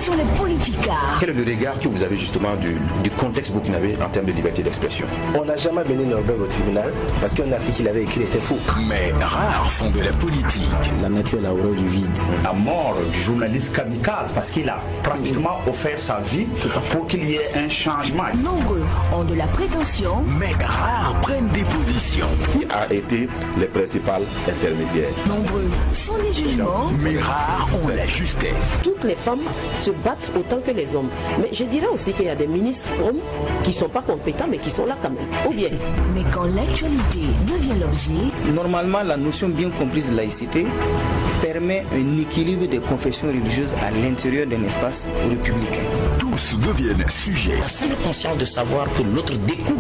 sur les politicards. Quel est le regard que vous avez justement du contexte burkinabé en termes de liberté d'expression? On n'a jamais mené Norberg au tribunal parce qu'un article qu'il avait écrit était faux. Mais rares font de la politique. La nature est la horreur du vide. La mort du journaliste kamikaze parce qu'il a pratiquement offert sa vie pour qu'il y ait un changement. Nombreux ont de la prétention. Mais rares prennent des positions. Qui a été les principaux intermédiaires? Nombreux font des jugements. Mais rares ont la justesse. Toutes les femmes se battent autant que les hommes. Mais je dirais aussi qu'il y a des ministres hommes qui ne sont pas compétents mais qui sont là quand même. Ou bien. Mais quand l'actualité devient l'objet... Normalement, la notion bien comprise de laïcité permet un équilibre des confessions religieuses à l'intérieur d'un espace républicain. Tous deviennent sujets. La simple conscience de savoir que l'autre découle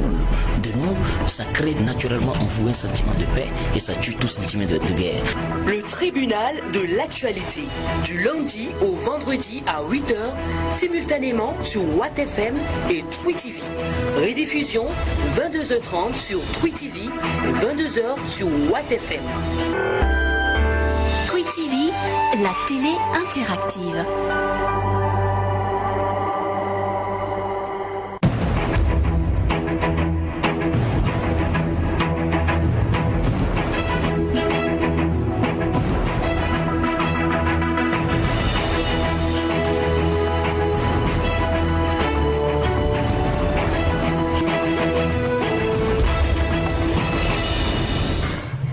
de nous, ça crée naturellement en vous un sentiment de paix et ça tue tout sentiment de guerre. Le tribunal de l'actualité, du lundi au vendredi à 8h, simultanément sur Watt FM et Twi TV. Rediffusion 22h30 sur Twi TV et 22h sur Watt FM. Twi TV, la télé interactive.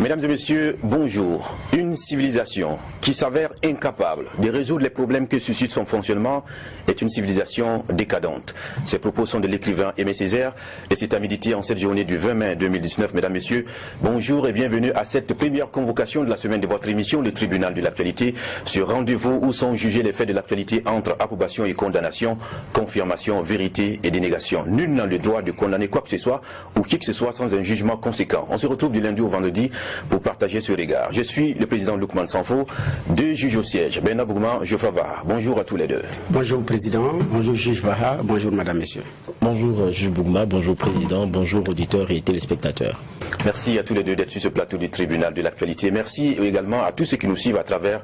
Mesdames et messieurs, bonjour. Une civilisation qui s'avère incapable de résoudre les problèmes que suscite son fonctionnement est une civilisation décadente. Ces propos sont de l'écrivain Aimé Césaire et c'est à midi en cette journée du 20 mai 2019. Mesdames et messieurs, bonjour et bienvenue à cette première convocation de la semaine de votre émission, le tribunal de l'actualité, ce rendez-vous où sont jugés les faits de l'actualité entre approbation et condamnation, confirmation, vérité et dénégation. Nul n'a le droit de condamner quoi que ce soit ou qui que ce soit sans un jugement conséquent. On se retrouve du lundi au vendredi pour partager ce regard. Je suis le président Loukman Sanfo, deux juges au siège, Bernard Bougman, Geoffroy Vahar. Bonjour à tous les deux. Bonjour président, bonjour juge Vahar, bonjour madame, messieurs. Bonjour juge Bougma, bonjour président, bonjour auditeurs et téléspectateurs. Merci à tous les deux d'être sur ce plateau du tribunal de l'actualité. Merci également à tous ceux qui nous suivent à travers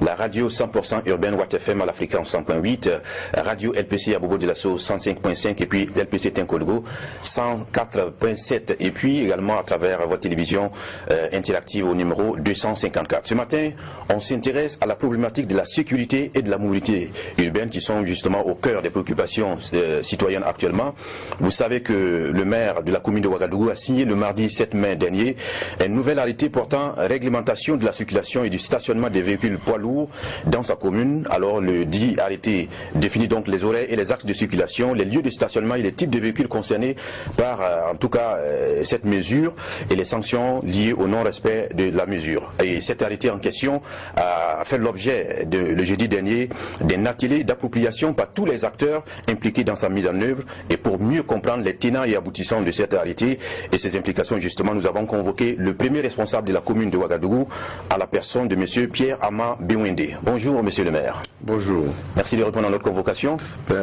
la radio 100% urbaine Watt FM à l'Afrique en 100.8, radio LPC à Bobo de la Sauce 105.5 et puis LPC Tinkolgo 104.7 et puis également à travers votre télévision interactive au numéro 254. Ce matin, on s'intéresse à la problématique de la sécurité et de la mobilité urbaine qui sont justement au cœur des préoccupations citoyennes actuellement. Vous savez que le maire de la commune de Ouagadougou a signé le mardi 7 mai dernier un nouvel arrêté portant réglementation de la circulation et du stationnement des véhicules poids lourds dans sa commune. Alors le dit arrêté définit donc les horaires et les axes de circulation, les lieux de stationnement et les types de véhicules concernés par en tout cas cette mesure et les sanctions liées au non-respect de la mesure. Et cet arrêté en question a fait l'objet le jeudi dernier d'un atelier d'appropriation par tous les acteurs impliqués dans sa mise en œuvre. Et pour mieux comprendre les tenants et aboutissants de cet arrêté et ses implications, justement, nous avons convoqué le premier responsable de la commune de Ouagadougou à la personne de M. Pierre-Ama Biwende. Bonjour, monsieur le maire. Bonjour. Merci de répondre à notre convocation.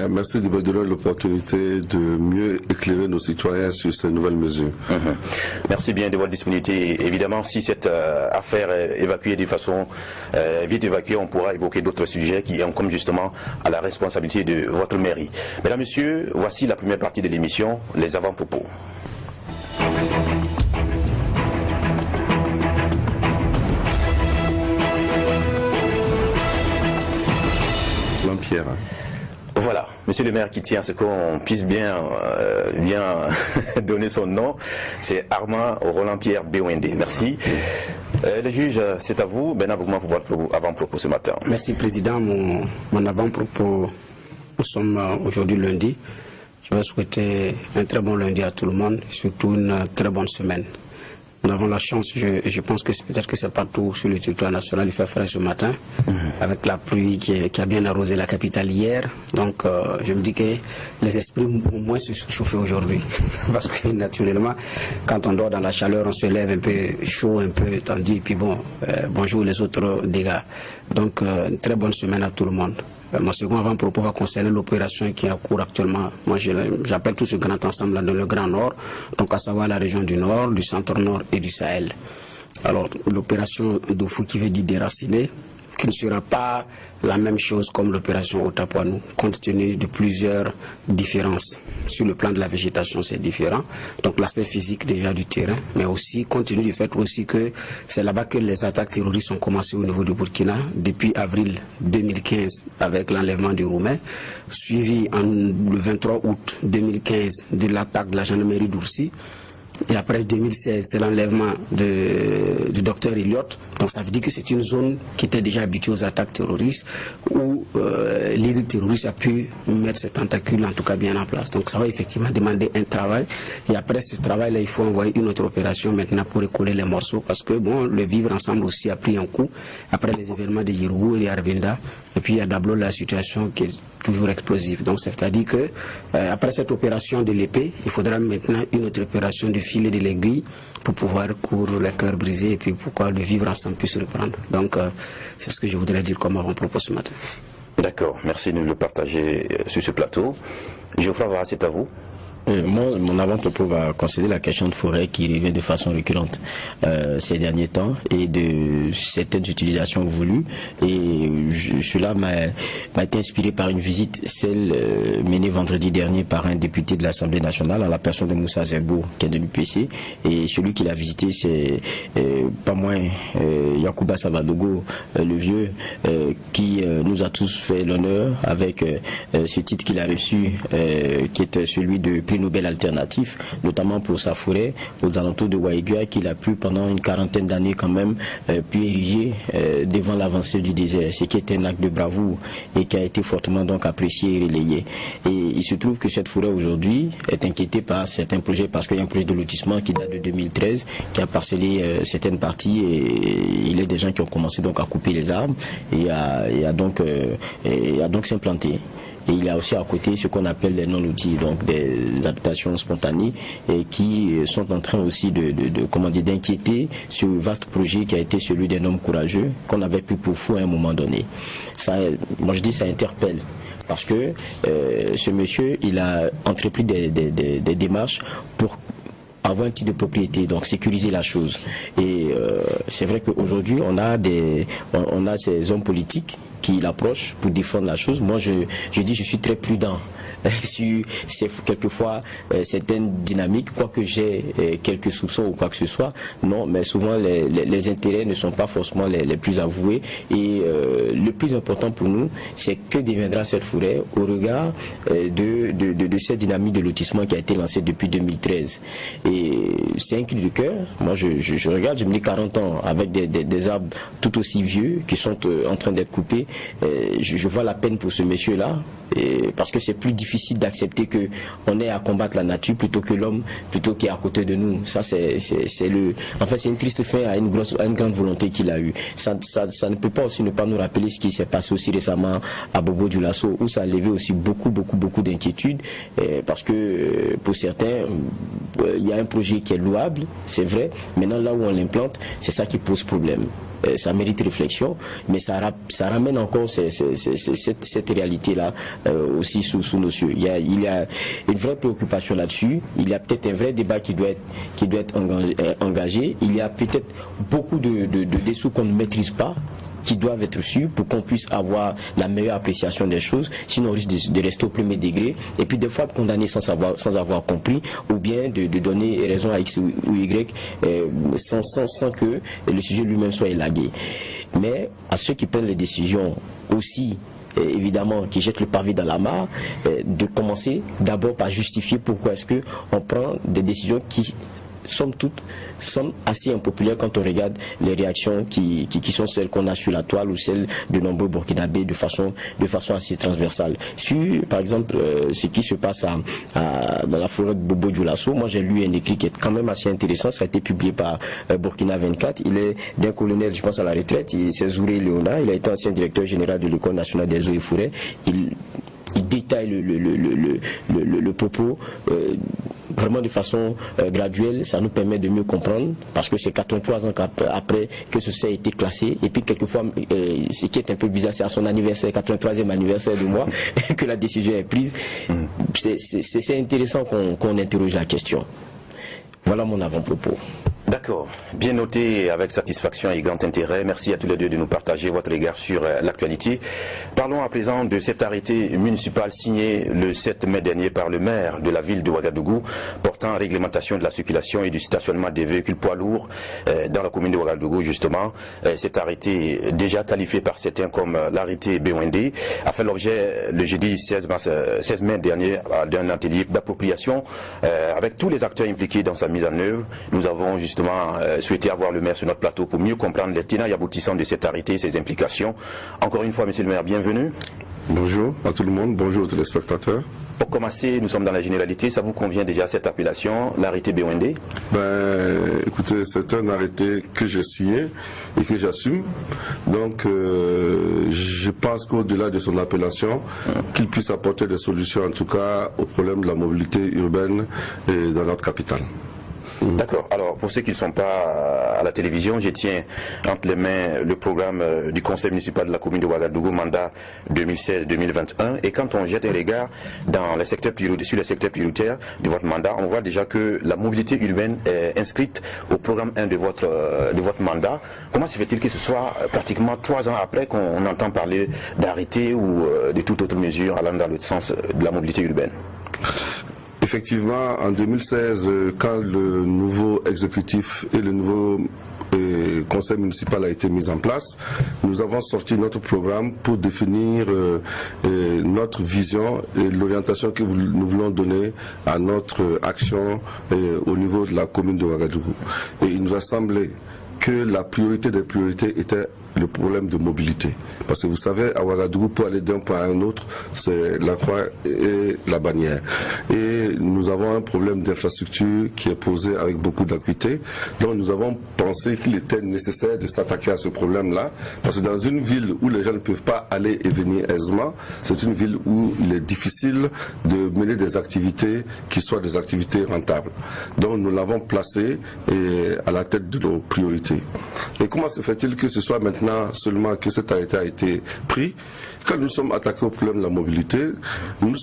Merci de me donner l'opportunité de mieux éclairer nos citoyens sur ces nouvelles mesures. Merci bien de votre disponibilité. Évidemment, si cette affaire est évacuée de façon vite évacuée, on pourra évoquer d'autres sujets qui incombent justement à la responsabilité de votre mairie. Mesdames, messieurs, voici la première partie de l'émission, les avant-propos. Pierre. Voilà, monsieur le maire qui tient à ce qu'on puisse bien donner son nom, c'est Armand Roland-Pierre Biwende. Merci. Le juge, c'est à vous. Bernard Bougman pour votre avant-propos ce matin. Merci président. Mon avant-propos, nous sommes aujourd'hui lundi. Je vais souhaiter un très bon lundi à tout le monde, surtout une très bonne semaine. Nous avons la chance, je pense que peut-être que c'est partout sur le territoire national, il fait frais ce matin, avec la pluie qui a bien arrosé la capitale hier. Donc je me dis que les esprits vont moins se chauffer aujourd'hui. Parce que naturellement, quand on dort dans la chaleur, on se lève un peu chaud, un peu tendu, et puis bon, bonjour les autres dégâts. Donc une très bonne semaine à tout le monde. Mon second avant-propos va concerner l'opération qui est en cours actuellement. Moi, j'appelle tout ce grand ensemble là dans le Grand Nord, donc à savoir la région du Nord, du Centre-Nord et du Sahel. Alors, l'opération Dofou qui veut dire déraciner, qui ne sera pas la même chose comme l'opération Otapoinou, compte tenu de plusieurs différences. Sur le plan de la végétation, c'est différent. Donc l'aspect physique déjà du terrain, mais aussi compte tenu du fait aussi que c'est là-bas que les attaques terroristes ont commencé au niveau du Burkina depuis avril 2015 avec l'enlèvement du Roumain, suivi le 23 août 2015 de l'attaque de la gendarmerie d'Oursi. Et après 2016, c'est l'enlèvement du docteur Elliott. Donc ça veut dire que c'est une zone qui était déjà habituée aux attaques terroristes, où l'île terroriste a pu mettre ses tentacules en tout cas bien en place. Donc ça va effectivement demander un travail. Et après ce travail-là, il faut envoyer une autre opération maintenant pour recoller les morceaux. Parce que bon, le vivre ensemble aussi a pris un coup après les événements de Yirougou et de Arvinda. Et puis il y a d'abord la situation qui est toujours explosive. Donc c'est-à-dire que après cette opération de l'épée, il faudra maintenant une autre opération de fil et de l'aiguille pour pouvoir couvrir les cœurs brisés et puis pourquoi le vivre ensemble puisse reprendre. Donc c'est ce que je voudrais dire comme avant-propos ce matin. D'accord, merci de le partager sur ce plateau. Geoffroy Vara, c'est à vous. Moi, mon avant-propos va considérer la question de forêt qui revient de façon récurrente ces derniers temps et de certaines utilisations voulues. Et cela m'a été inspiré par une visite, celle menée vendredi dernier par un député de l'Assemblée nationale, en la personne de Moussa Zerbo, qui est de l'UPC. Et celui qui l'a visité, c'est pas moins Yacouba Savadogo, le vieux, qui nous a tous fait l'honneur avec ce titre qu'il a reçu, qui est celui de prix Nobel alternatif, notamment pour sa forêt aux alentours de Waïgua, qu'il a pu pendant une quarantaine d'années quand même pu ériger devant l'avancée du désert, ce qui est un acte de bravoure et qui a été fortement donc apprécié et relayé. Et il se trouve que cette forêt aujourd'hui est inquiétée par certains projets, parce qu'il y a un projet de lotissement qui date de 2013 qui a parcellé certaines parties, et il y a des gens qui ont commencé donc à couper les arbres et à donc s'implanter. Et il y a aussi à côté ce qu'on appelle les non-lotis, donc des habitations spontanées, et qui sont en train aussi d'inquiéter ce vaste projet qui a été celui d'un homme courageux qu'on avait pris pour fou à un moment donné. Ça, moi je dis ça interpelle. Parce que ce monsieur, il a entrepris des démarches pour avoir un titre de propriété, donc sécuriser la chose. Et c'est vrai qu'aujourd'hui, on a ces hommes politiques qui l'approchent pour défendre la chose. Moi, je dis, je suis très prudent sur quelquefois certaines dynamiques, quoique j'ai quelques soupçons ou quoi que ce soit. Non, mais souvent les intérêts ne sont pas forcément les plus avoués. Et le plus important pour nous, c'est que deviendra cette forêt au regard de cette dynamique de lotissement qui a été lancée depuis 2013. Et c'est un cri de cœur. Moi, je regarde, j'ai mis 40 ans avec des arbres tout aussi vieux qui sont en train d'être coupés. Je vois la peine pour ce monsieur-là, parce que c'est plus difficile d'accepter qu'on ait à combattre la nature plutôt que l'homme, plutôt qu'il est à côté de nous. Ça, c'est une triste fin à une grande volonté qu'il a eue. Ça ne peut pas aussi ne pas nous rappeler ce qui s'est passé aussi récemment à Bobo-Dioulasso, où ça a levé aussi beaucoup d'inquiétudes, parce que pour certains, il y a un projet qui est louable, c'est vrai. Maintenant, là où on l'implante, c'est ça qui pose problème. Ça mérite réflexion, mais ça ramène encore cette réalité-là aussi sous nos yeux. Il y a une vraie préoccupation là-dessus. Il y a peut-être un vrai débat qui doit être engagé. Il y a peut-être beaucoup de dessous qu'on ne maîtrise pas, qui doivent être sûrs pour qu'on puisse avoir la meilleure appréciation des choses, sinon on risque de rester au premier degré, et puis des fois de condamner sans avoir compris, ou bien de donner raison à X ou Y sans que le sujet lui-même soit élagué. Mais à ceux qui prennent les décisions aussi, évidemment, qui jettent le pavé dans la mare, de commencer d'abord par justifier pourquoi est-ce qu'on prend des décisions qui somme toute, sont assez impopulaires quand on regarde les réactions qui sont celles qu'on a sur la toile ou celles de nombreux Burkinabés de façon assez transversale. Sur, par exemple, ce qui se passe dans la forêt de Bobo-Dioulasso, moi j'ai lu un écrit qui est quand même assez intéressant, ça a été publié par Burkina 24, il est d'un colonel, je pense à la retraite, c'est Zouré Léona, il a été ancien directeur général de l'École nationale des eaux et forêts, il détaille le propos vraiment de façon graduelle. Ça nous permet de mieux comprendre, parce que c'est 83 ans après que ceci a été classé, et puis quelquefois ce qui est un peu bizarre, c'est à son anniversaire, 83e anniversaire de moi, que la décision est prise. C'est intéressant qu'on interroge la question. Voilà mon avant-propos. D'accord, bien noté, avec satisfaction et grand intérêt. Merci à tous les deux de nous partager votre regard sur l'actualité. Parlons à présent de cet arrêté municipal signé le 7 mai dernier par le maire de la ville de Ouagadougou portant réglementation de la circulation et du stationnement des véhicules poids lourds dans la commune de Ouagadougou justement. Cet arrêté déjà qualifié par certains comme l'arrêté BOND a fait l'objet le jeudi 16 mai dernier d'un atelier d'appropriation avec tous les acteurs impliqués dans sa mise en œuvre. Nous avons justement souhaité avoir le maire sur notre plateau pour mieux comprendre les tenants et aboutissants de cet arrêté et ses implications. Encore une fois, monsieur le maire, bienvenue. Bonjour à tout le monde, bonjour aux téléspectateurs. Pour commencer, nous sommes dans la généralité, ça vous convient déjà cette appellation, l'arrêté BOND? Écoutez, c'est un arrêté que j'ai signé et que j'assume. Donc, je pense qu'au-delà de son appellation, qu'il puisse apporter des solutions, en tout cas, au problème de la mobilité urbaine dans notre capitale. D'accord. Alors, pour ceux qui ne sont pas à la télévision, je tiens entre les mains le programme du conseil municipal de la commune de Ouagadougou, mandat 2016-2021. Et quand on jette un regard dans les secteurs sur les secteurs prioritaires de votre mandat, on voit déjà que la mobilité urbaine est inscrite au programme 1 de votre mandat. Comment se fait-il que ce soit pratiquement 3 ans après qu'on entend parler d'arrêté ou de toute autre mesure allant dans le sens de la mobilité urbaine? Effectivement, en 2016, quand le nouveau exécutif et le nouveau conseil municipal a été mis en place, nous avons sorti notre programme pour définir notre vision et l'orientation que nous voulons donner à notre action au niveau de la commune de Ouagadougou. Et il nous a semblé que la priorité des priorités était le problème de mobilité. Parce que vous savez, à Ouagadougou, pour aller d'un point à un autre, c'est la croix et la bannière. Et nous avons un problème d'infrastructure qui est posé avec beaucoup d'acuité. Donc nous avons pensé qu'il était nécessaire de s'attaquer à ce problème-là. Parce que dans une ville où les gens ne peuvent pas aller et venir aisément, c'est une ville où il est difficile de mener des activités qui soient des activités rentables. Donc nous l'avons placé à la tête de nos priorités. Et comment se fait-il que ce soit maintenant seulement que cet arrêté a été pris? Quand nous sommes attaqués au problème de la mobilité, nous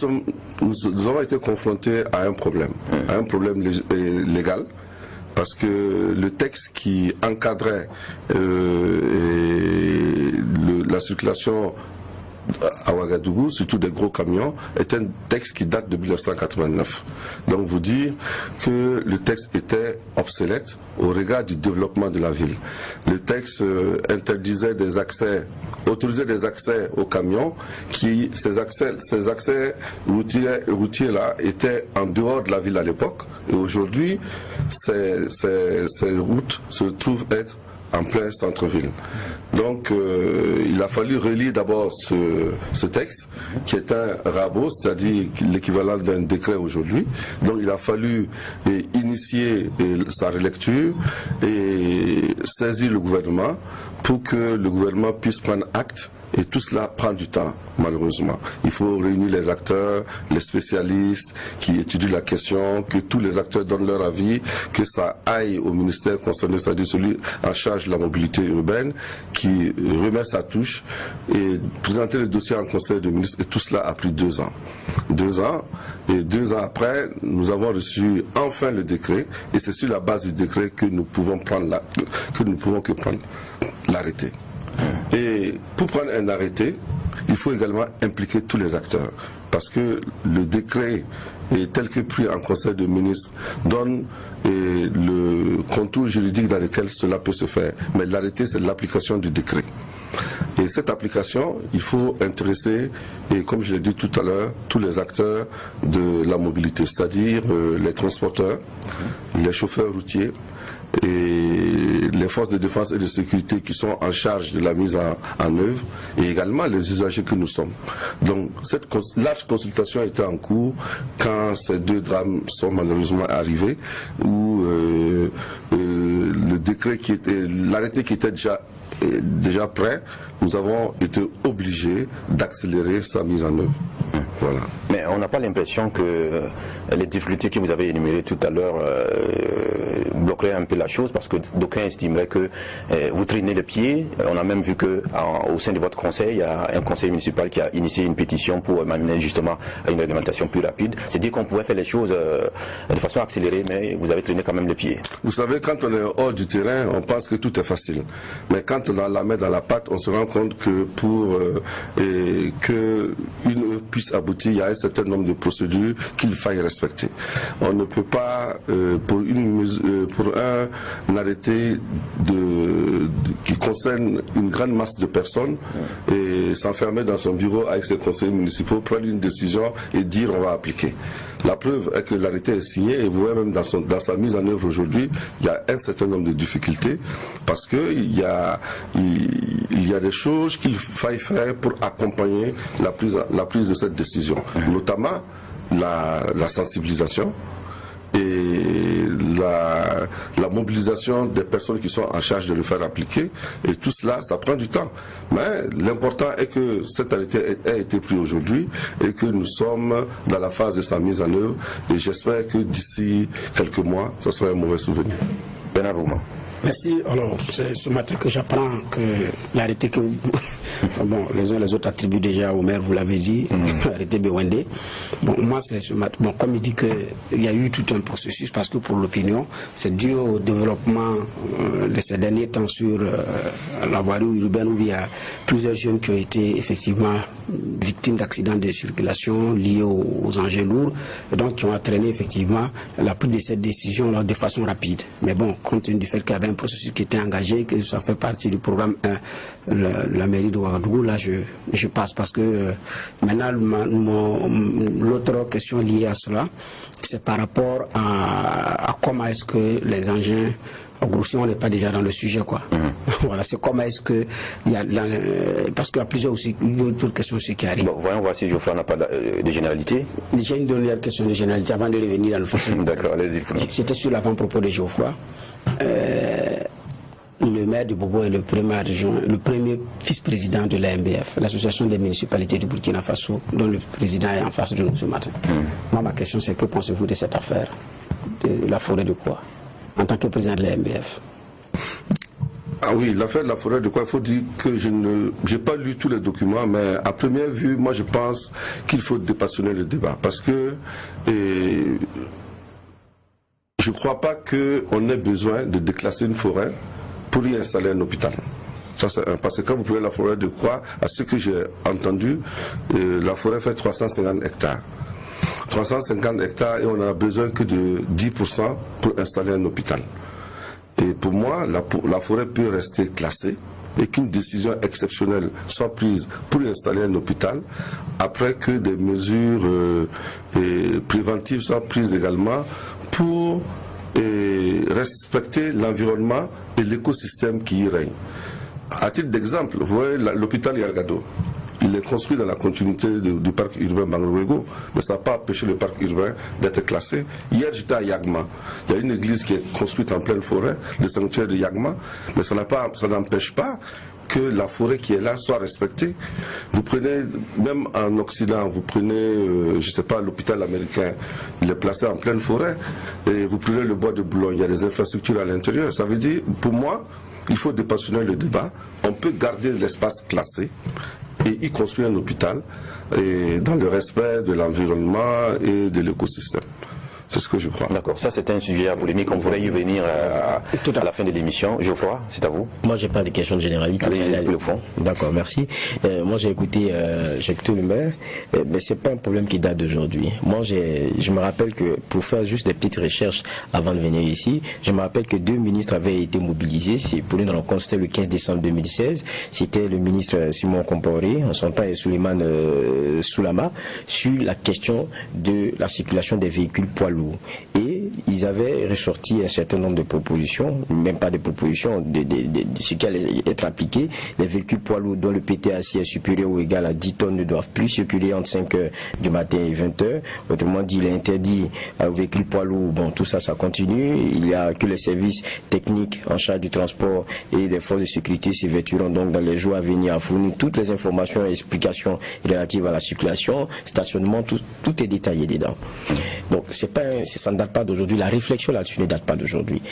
avons été confrontés à un problème légal, parce que le texte qui encadrait la circulation à Ouagadougou, surtout des gros camions, est un texte qui date de 1989. Donc vous dire que le texte était obsolète au regard du développement de la ville. Le texte interdisait des accès, autorisait des accès aux camions, ces accès routiers là étaient en dehors de la ville à l'époque, et aujourd'hui ces routes se trouvent être en plein centre-ville. Donc il a fallu relire d'abord ce texte qui est un rabot, c'est-à-dire l'équivalent d'un décret aujourd'hui. Donc il a fallu initier sa relecture et saisir le gouvernement pour que le gouvernement puisse prendre acte. Et tout cela prend du temps, malheureusement. Il faut réunir les acteurs, les spécialistes qui étudient la question, que tous les acteurs donnent leur avis, que ça aille au ministère concerné, c'est-à-dire celui en charge de la mobilité urbaine, qui remet sa touche et présenter le dossier en conseil de ministres. Et tout cela a pris 2 ans. 2 ans. Et 2 ans après, nous avons reçu enfin le décret. Et c'est sur la base du décret que nous pouvons prendre l'arrêté. Et pour prendre un arrêté, il faut également impliquer tous les acteurs. Parce que le décret, tel que pris en conseil de ministres, donne le contour juridique dans lequel cela peut se faire. Mais l'arrêté, c'est l'application du décret. Et cette application, il faut intéresser, et comme je l'ai dit tout à l'heure, tous les acteurs de la mobilité, c'est-à-dire les transporteurs, les chauffeurs routiers, et les forces de défense et de sécurité qui sont en charge de la mise en œuvre, et également les usagers que nous sommes. Donc cette large consultation était en cours quand ces 2 drames sont malheureusement arrivés, où l'arrêté qui était déjà prêt, nous avons été obligés d'accélérer sa mise en œuvre. Voilà. Mais on n'a pas l'impression que les difficultés que vous avez énumérées tout à l'heure bloquerait un peu la chose parce que d'aucuns estimeraient que vous traînez le pied. On a même vu que au sein de votre conseil, il y a un conseil municipal qui a initié une pétition pour m'amener justement à une réglementation plus rapide. C'est dire qu'on pouvait faire les choses de façon accélérée, mais vous avez traîné quand même le pied. Vous savez, quand on est hors du terrain, on pense que tout est facile. Mais quand on a la main dans la pâte, on se rend compte que pour qu'une puisse aboutir, il y a un certain nombre de procédures qu'il faille respecter. On ne peut pas, pour un arrêté qui concerne une grande masse de personnes, et s'enfermer dans son bureau avec ses conseillers municipaux, prendre une décision et dire on va appliquer. La preuve est que l'arrêté est signé et vous voyez même dans sa mise en œuvre aujourd'hui, il y a un certain nombre de difficultés parce qu'il y a des choses qu'il faille faire pour accompagner la prise de cette décision, notamment la sensibilisation et la mobilisation des personnes qui sont en charge de le faire appliquer, et tout cela, ça prend du temps. Mais l'important est que cet arrêté ait été pris aujourd'hui et que nous sommes dans la phase de sa mise en œuvre, et j'espère que d'ici quelques mois, ce sera un mauvais souvenir. Bernard Bouma. Merci. Alors, c'est ce matin que j'apprends que l'arrêté que bon, les uns et les autres attribuent déjà au maire, vous l'avez dit, l'arrêté Bewende. Bon, moi, c'est ce matin. Bon, comme il dit qu'il y a eu tout un processus, parce que pour l'opinion, c'est dû au développement de ces derniers temps sur la voirie urbaine où il y a plusieurs jeunes qui ont été effectivement victimes d'accidents de circulation liés aux engins lourds, et donc qui ont entraîné effectivement la prise de cette décision là de façon rapide. Mais bon, compte tenu du fait qu'il y avait un processus qui était engagé, que ça fait partie du programme 1, la mairie de Ouagadougou, là je passe parce que maintenant l'autre question liée à cela, c'est par rapport à comment est-ce que les engins, en gros, si on n'est pas déjà dans le sujet, quoi. Voilà, c'est comment est-ce que il y a parce qu'il y a plusieurs aussi d'autres questions aussi qui arrivent. Bon, voyons voir si Geoffroy n'a pas de généralité. J'ai une dernière question de généralité avant de revenir dans le fond. D'accord, allez-y. C'était sur l'avant-propos de Geoffroy. Le maire de Bobo est le premier vice-président de l'AMBF, l'association des municipalités du Burkina Faso, dont le président est en face de nous ce matin. Moi, ma question, c'est que pensez-vous de cette affaire de la forêt de Kouwa, en tant que président de l'AMBF? Ah oui, l'affaire de la forêt de Kouwa, il faut dire que je n'ai pas lu tous les documents, mais à première vue, moi je pense qu'il faut dépassionner le débat, parce que je ne crois pas qu'on ait besoin de déclasser une forêt pour y installer un hôpital. Ça, c'est parce que quand vous prenez la forêt de Kouwa, à ce que j'ai entendu, la forêt fait 350 hectares. 350 hectares et on n'a besoin que de 10% pour installer un hôpital. Et pour moi, la forêt peut rester classée et qu'une décision exceptionnelle soit prise pour y installer un hôpital après que des mesures préventives soient prises également pour respecter l'environnement et l'écosystème qui y règne. À titre d'exemple, vous voyez l'hôpital Yalgado. Il est construit dans la continuité du parc urbain Bangrowego, mais ça n'a pas empêché le parc urbain d'être classé. Hier, j'étais à Yagma. Il y a une église qui est construite en pleine forêt, le sanctuaire de Yagma, mais ça n'empêche pas que la forêt qui est là soit respectée. Vous prenez, même en Occident, vous prenez, je ne sais pas, l'hôpital américain, il est placé en pleine forêt, et vous prenez le bois de Boulogne, il y a des infrastructures à l'intérieur. Ça veut dire, pour moi, il faut dépassionner le débat. On peut garder l'espace classé et y construire un hôpital dans le respect de l'environnement et de l'écosystème. C'est ce que je crois. D'accord, ça c'est un sujet à polémique, on pourrait y venir à la fin de l'émission. Geoffroy, c'est à vous. Moi j'ai pas de questions de généralité. Allez, le fond. D'accord, merci. Moi j'ai écouté le maire, mais c'est pas un problème qui date d'aujourd'hui. Moi je me rappelle que pour faire juste des petites recherches avant de venir ici, je me rappelle que 2 ministres avaient été mobilisés. Pour nous dans le compte, c'était le 15 décembre 2016. C'était le ministre Simon Komporé, en son temps, et Souleymane Soulama, sur la question de la circulation des véhicules poids lourds. Et ils avaient ressorti un certain nombre de propositions, même pas de propositions, de ce qui allait être appliqué. Les véhicules poids lourds dont le PTAC est supérieur ou égal à 10 tonnes ne doivent plus circuler entre 5 h du matin et 20 h. Autrement dit, il est interdit aux véhicules poids lourds. Bon, tout ça, ça continue. Il n'y a que les services techniques en charge du transport et les forces de sécurité s'évertueront donc dans les jours à venir à fournir toutes les informations et explications relatives à la circulation, stationnement, tout est détaillé dedans. Donc, c'est pas ça ne date pas d'aujourd'hui. La réflexion là-dessus ne date pas d'aujourd'hui.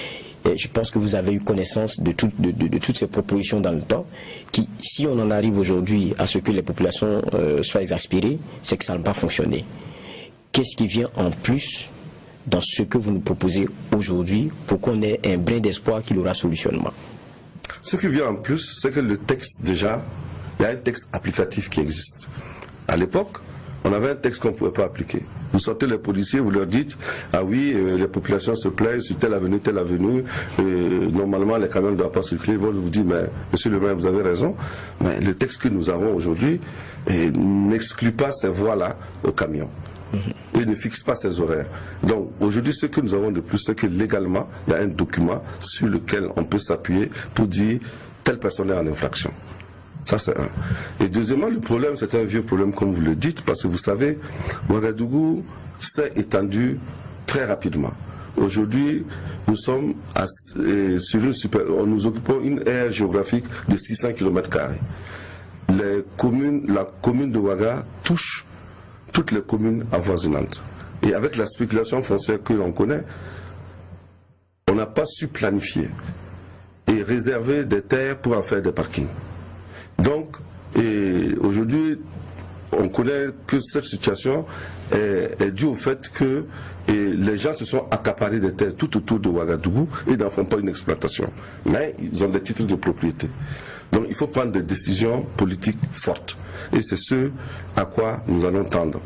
Je pense que vous avez eu connaissance de toutes ces propositions dans le temps, qui, si on en arrive aujourd'hui à ce que les populations soient exaspérées, c'est que ça n'a pas fonctionné. Qu'est-ce qui vient en plus dans ce que vous nous proposez aujourd'hui pour qu'on ait un brin d'espoir qu'il aura solutionnement? Ce qui vient en plus, c'est que le texte, déjà, il y a un texte applicatif qui existe. À l'époque, on avait un texte qu'on ne pouvait pas appliquer. Vous sortez les policiers, vous leur dites, ah oui, les populations se plaignent sur telle avenue, normalement les camions ne doivent pas circuler. Ils vont vous dire, mais monsieur le maire, vous avez raison, mais le texte que nous avons aujourd'hui n'exclut pas ces voies-là aux camions. Et ne fixe pas ses horaires. Donc aujourd'hui, ce que nous avons de plus, c'est que légalement, il y a un document sur lequel on peut s'appuyer pour dire telle personne est en infraction. Ça, c'est un. Et deuxièmement, le problème, c'est un vieux problème, comme vous le dites, parce que vous savez, Ouagadougou s'est étendu très rapidement. Aujourd'hui, nous sommes nous occupons une aire géographique de 600 km². La commune de Ouaga touche toutes les communes avoisinantes. Et avec la spéculation foncière que l'on connaît, on n'a pas su planifier et réserver des terres pour en faire des parkings. Donc, aujourd'hui, on connaît que cette situation est due au fait que les gens se sont accaparés des terres tout autour de Ouagadougou et n'en font pas une exploitation. Mais ils ont des titres de propriété. Donc il faut prendre des décisions politiques fortes. Et c'est ce à quoi nous allons tendre.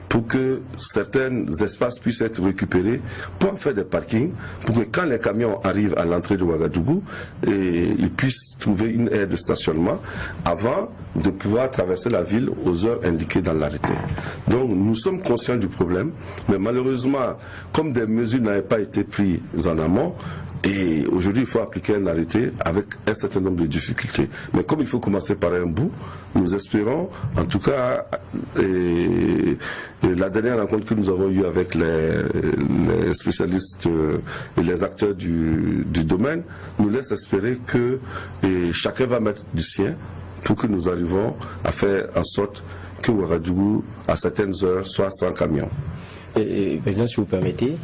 Pour que certains espaces puissent être récupérés, pour en faire des parkings, pour que quand les camions arrivent à l'entrée de Ouagadougou, ils puissent trouver une aire de stationnement avant de pouvoir traverser la ville aux heures indiquées dans l'arrêté. Donc nous sommes conscients du problème, mais malheureusement, comme des mesures n'avaient pas été prises en amont, et aujourd'hui, il faut appliquer un arrêté avec un certain nombre de difficultés. Mais comme il faut commencer par un bout, nous espérons, en tout cas, la dernière rencontre que nous avons eue avec les spécialistes et les acteurs du domaine nous laisse espérer que chacun va mettre du sien pour que nous arrivons à faire en sorte que Ouagadougou, à certaines heures, soit sans camion. Président, si vous permettez,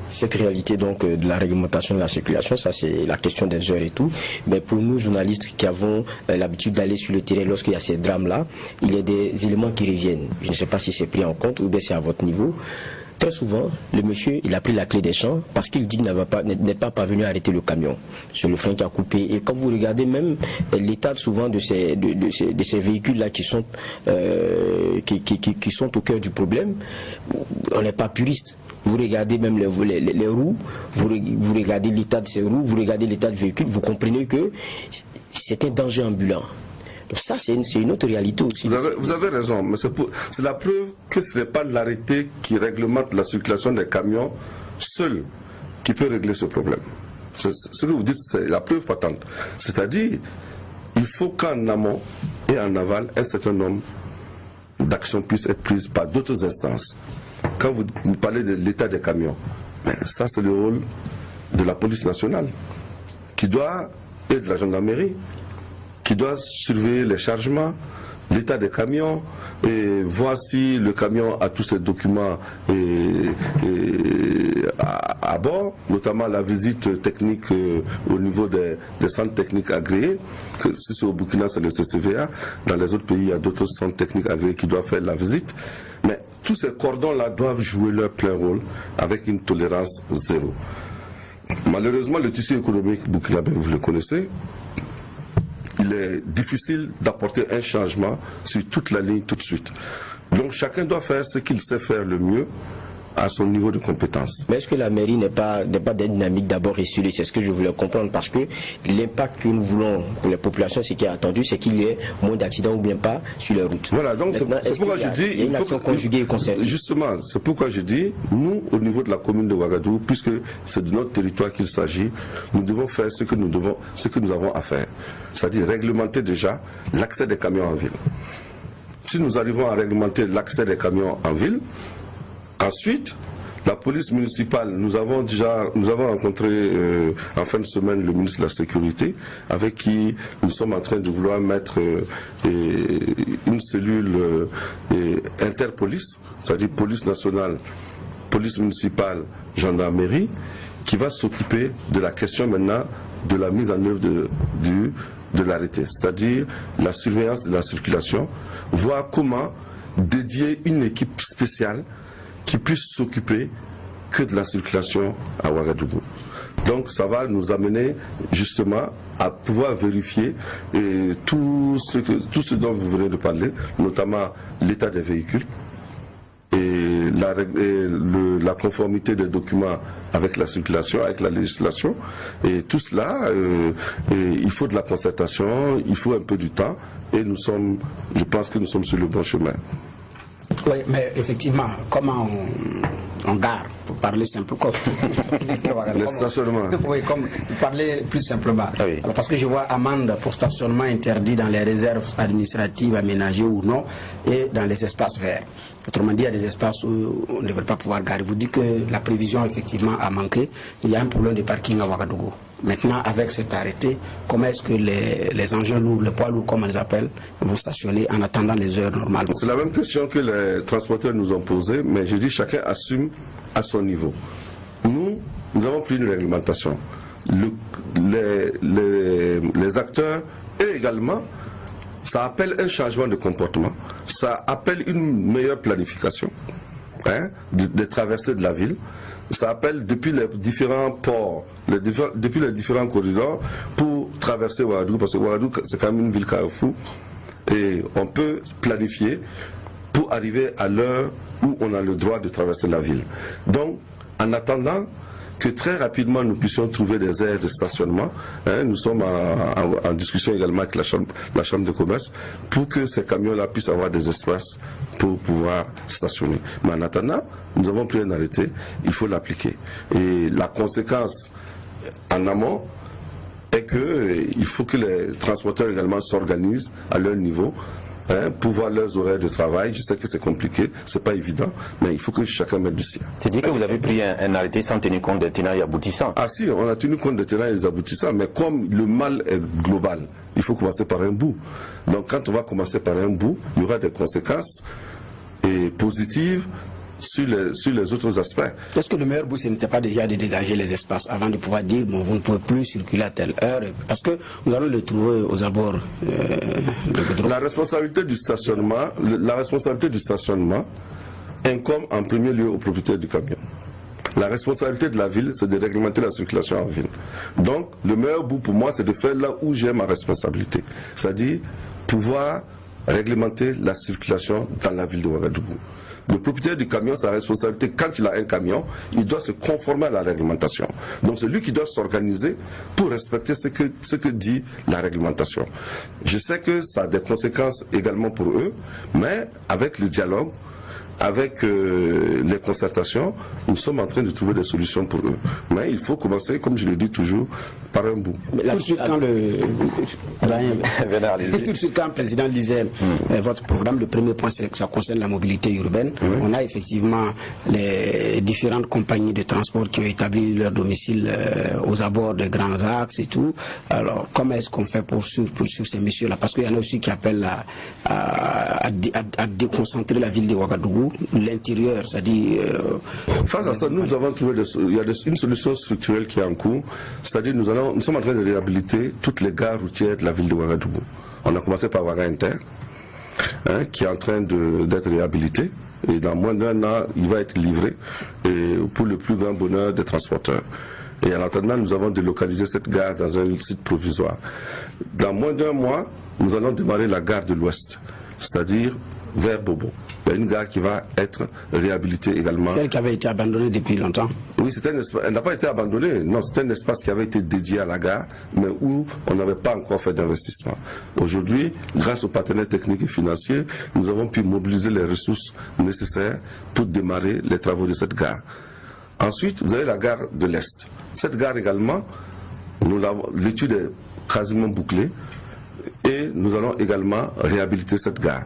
cette réalité donc de la réglementation de la circulation, ça c'est la question des heures et tout, mais pour nous journalistes qui avons l'habitude d'aller sur le terrain lorsqu'il y a ces drames-là, il y a des éléments qui reviennent. Je ne sais pas si c'est pris en compte ou bien c'est à votre niveau. Très souvent, le monsieur, il a pris la clé des champs parce qu'il dit qu'il n'est pas parvenu à arrêter le camion sur le frein qui a coupé. Et quand vous regardez même l'état souvent de ces véhicules-là qui sont au cœur du problème, on n'est pas puriste. Vous regardez même les roues, vous regardez l'état de ces roues, vous regardez l'état du véhicule, vous comprenez que c'est un danger ambulant. Donc ça, c'est une autre réalité aussi. Vous avez raison, mais c'est la preuve que ce n'est pas l'arrêté qui réglemente la circulation des camions seul qui peut régler ce problème. Ce que vous dites, c'est la preuve patente. C'est-à-dire, il faut qu'en amont et en aval, un certain nombre d'actions puissent être prises par d'autres instances. Quand vous parlez de l'état des camions, ça c'est le rôle de la police nationale, qui doit, et de la gendarmerie, qui doit surveiller les chargements, l'état des camions, et voir si le camion a tous ses documents à bord, notamment la visite technique au niveau des centres techniques agréés. Si c'est au Burkina, c'est le CCVA. Dans les autres pays, il y a d'autres centres techniques agréés qui doivent faire la visite. Mais tous ces cordons-là doivent jouer leur plein rôle avec une tolérance zéro. Malheureusement, le tissu économique burkinabé, vous le connaissez, il est difficile d'apporter un changement sur toute la ligne tout de suite. Donc chacun doit faire ce qu'il sait faire le mieux à son niveau de compétence. Mais est-ce que la mairie n'est pas dynamique d'abord et sûre? C'est ce que je voulais comprendre, parce que l'impact que nous voulons pour les populations, ce qui est attendu, c'est qu'il y ait moins d'accidents ou bien pas sur les routes. Voilà, donc c'est pourquoi je dis... Il y a une action conjuguée et concertée. Justement, c'est pourquoi je dis, nous, au niveau de la commune de Ouagadougou, puisque c'est de notre territoire qu'il s'agit, nous devons faire ce que nous avons à faire. C'est-à-dire réglementer déjà l'accès des camions en ville. Si nous arrivons à réglementer l'accès des camions en ville, ensuite, la police municipale, nous avons rencontré en fin de semaine le ministre de la Sécurité, avec qui nous sommes en train de vouloir mettre une cellule interpolice, c'est-à-dire police nationale, police municipale, gendarmerie, qui va s'occuper de la question maintenant de la mise en œuvre de l'arrêté, c'est-à-dire la surveillance de la circulation, voir comment dédier une équipe spéciale qui puisse s'occuper que de la circulation à Ouagadougou. Donc ça va nous amener justement à pouvoir vérifier tout ce dont vous venez de parler, notamment l'état des véhicules et la conformité des documents avec la circulation, avec la législation. Et tout cela, il faut de la concertation, il faut un peu du temps, et je pense que nous sommes sur le bon chemin. Oui, mais effectivement, comment on gare, pour parler simplement, le stationnement. Oui, comme parler plus simplement. Ah oui. Alors, parce que je vois amende pour stationnement interdit dans les réserves administratives aménagées ou non, et dans les espaces verts. Autrement dit, il y a des espaces où on ne devrait pas pouvoir garer. Vous dites que la prévision effectivement a manqué. Il y a un problème de parking à Ouagadougou. Maintenant, avec cet arrêté, comment est-ce que les engins lourds, les poids lourds, comme on les appelle, vont stationner en attendant les heures normales? C'est la même question que les transporteurs nous ont posée, mais je dis chacun assume à son niveau. Nous avons pris une réglementation. Les acteurs, eux également, ça appelle un changement de comportement, ça appelle une meilleure planification des traversées de la ville. Ça appelle depuis les différents ports, depuis les différents corridors pour traverser Ouagadougou, parce que Ouagadougou c'est quand même une ville carrefour, et on peut planifier pour arriver à l'heure où on a le droit de traverser la ville. Donc, en attendant que très rapidement nous puissions trouver des aires de stationnement, nous sommes en discussion également avec la chambre de commerce pour que ces camions-là puissent avoir des espaces pour pouvoir stationner. Mais en attendant, nous avons pris un arrêté, il faut l'appliquer. Et la conséquence en amont est qu'il faut que les transporteurs également s'organisent à leur niveau pour voir leurs horaires de travail. Je sais que c'est compliqué, c'est pas évident, mais il faut que chacun mette du sien. C'est-à-dire que vous avez pris un arrêté sans tenir compte des tenants et aboutissants. Ah si, on a tenu compte des tenants et des aboutissants, mais comme le mal est global, il faut commencer par un bout. Donc quand on va commencer par un bout, il y aura des conséquences positives sur les autres aspects. Est-ce que le meilleur bout, ce n'était pas déjà de dégager les espaces avant de pouvoir dire, bon, vous ne pouvez plus circuler à telle heure? Parce que nous allons le trouver aux abords de Goudron. La responsabilité du stationnement incombe en premier lieu au propriétaire du camion. La responsabilité de la ville, c'est de réglementer la circulation en ville. Donc, le meilleur bout pour moi, c'est de faire là où j'ai ma responsabilité. C'est-à-dire pouvoir réglementer la circulation dans la ville de Ouagadougou. Le propriétaire du camion, sa responsabilité, quand il a un camion, il doit se conformer à la réglementation. Donc c'est lui qui doit s'organiser pour respecter ce que dit la réglementation. Je sais que ça a des conséquences également pour eux, mais avec le dialogue, avec les concertations, nous sommes en train de trouver des solutions pour eux. Mais il faut commencer, comme je le dis toujours, par un bout. Tout de suite, quand le président disait votre programme, le premier point, c'est que ça concerne la mobilité urbaine. On a effectivement les différentes compagnies de transport qui ont établi leur domicile aux abords des grands axes et tout. Alors, comment est-ce qu'on fait pour suivre ces messieurs-là? Parce qu'il y en a aussi qui appellent à déconcentrer la ville de Ouagadougou, l'intérieur, c'est-à-dire... Face à ça, nous avons trouvé une solution structurelle qui est en cours, c'est-à-dire nous sommes en train de réhabiliter toutes les gares routières de la ville de Ouagadougou. On a commencé par Ouaga Inter, qui est en train d'être réhabilité, et dans moins d'un an, il va être livré, et pour le plus grand bonheur des transporteurs. Et en attendant, nous avons délocalisé cette gare dans un site provisoire. Dans moins d'un mois, nous allons démarrer la gare de l'Ouest, c'est-à-dire vers Bobo. Il y a une gare qui va être réhabilitée également. Celle qui avait été abandonnée depuis longtemps? Oui, elle n'a pas été abandonnée. Non, c'était un espace qui avait été dédié à la gare, mais où on n'avait pas encore fait d'investissement. Aujourd'hui, grâce aux partenaires techniques et financiers, nous avons pu mobiliser les ressources nécessaires pour démarrer les travaux de cette gare. Ensuite, vous avez la gare de l'Est. Cette gare également, l'étude est quasiment bouclée et nous allons également réhabiliter cette gare.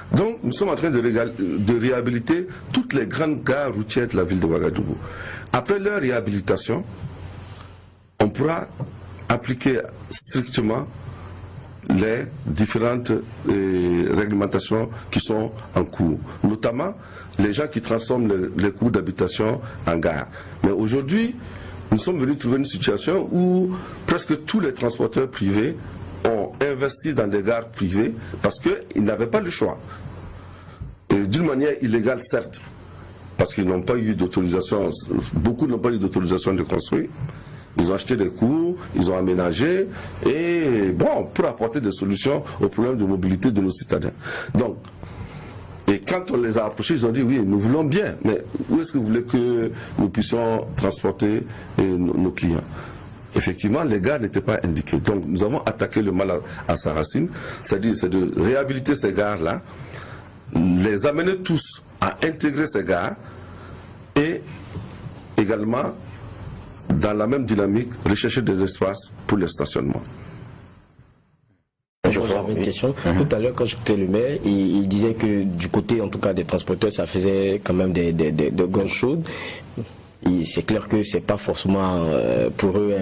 Donc, nous sommes en train de réhabiliter toutes les grandes gares routières de la ville de Ouagadougou. Après leur réhabilitation, on pourra appliquer strictement les différentes réglementations qui sont en cours, notamment les gens qui transforment les cours d'habitation en gare. Mais aujourd'hui, nous sommes venus trouver une situation où presque tous les transporteurs privés ont investi dans des gares privées parce qu'ils n'avaient pas le choix. D'une manière illégale, certes, parce qu'ils n'ont pas eu d'autorisation, beaucoup n'ont pas eu d'autorisation de construire. Ils ont acheté des cours, ils ont aménagé, et bon, pour apporter des solutions aux problèmes de mobilité de nos citadins. Donc, et quand on les a approchés, ils ont dit oui, nous voulons bien, mais où est-ce que vous voulez que nous puissions transporter nos clients? Effectivement, les gares n'étaient pas indiqués. Donc, nous avons attaqué le mal à sa racine, c'est-à-dire c'est de réhabiliter ces gares-là, les amener tous à intégrer ces gares et également, dans la même dynamique, rechercher des espaces pour le stationnement. J'avais une question. Tout à l'heure, quand j'écoutais le maire, il disait que du côté, en tout cas, des transporteurs, ça faisait quand même des gorges chaudes. C'est clair que c'est pas forcément pour eux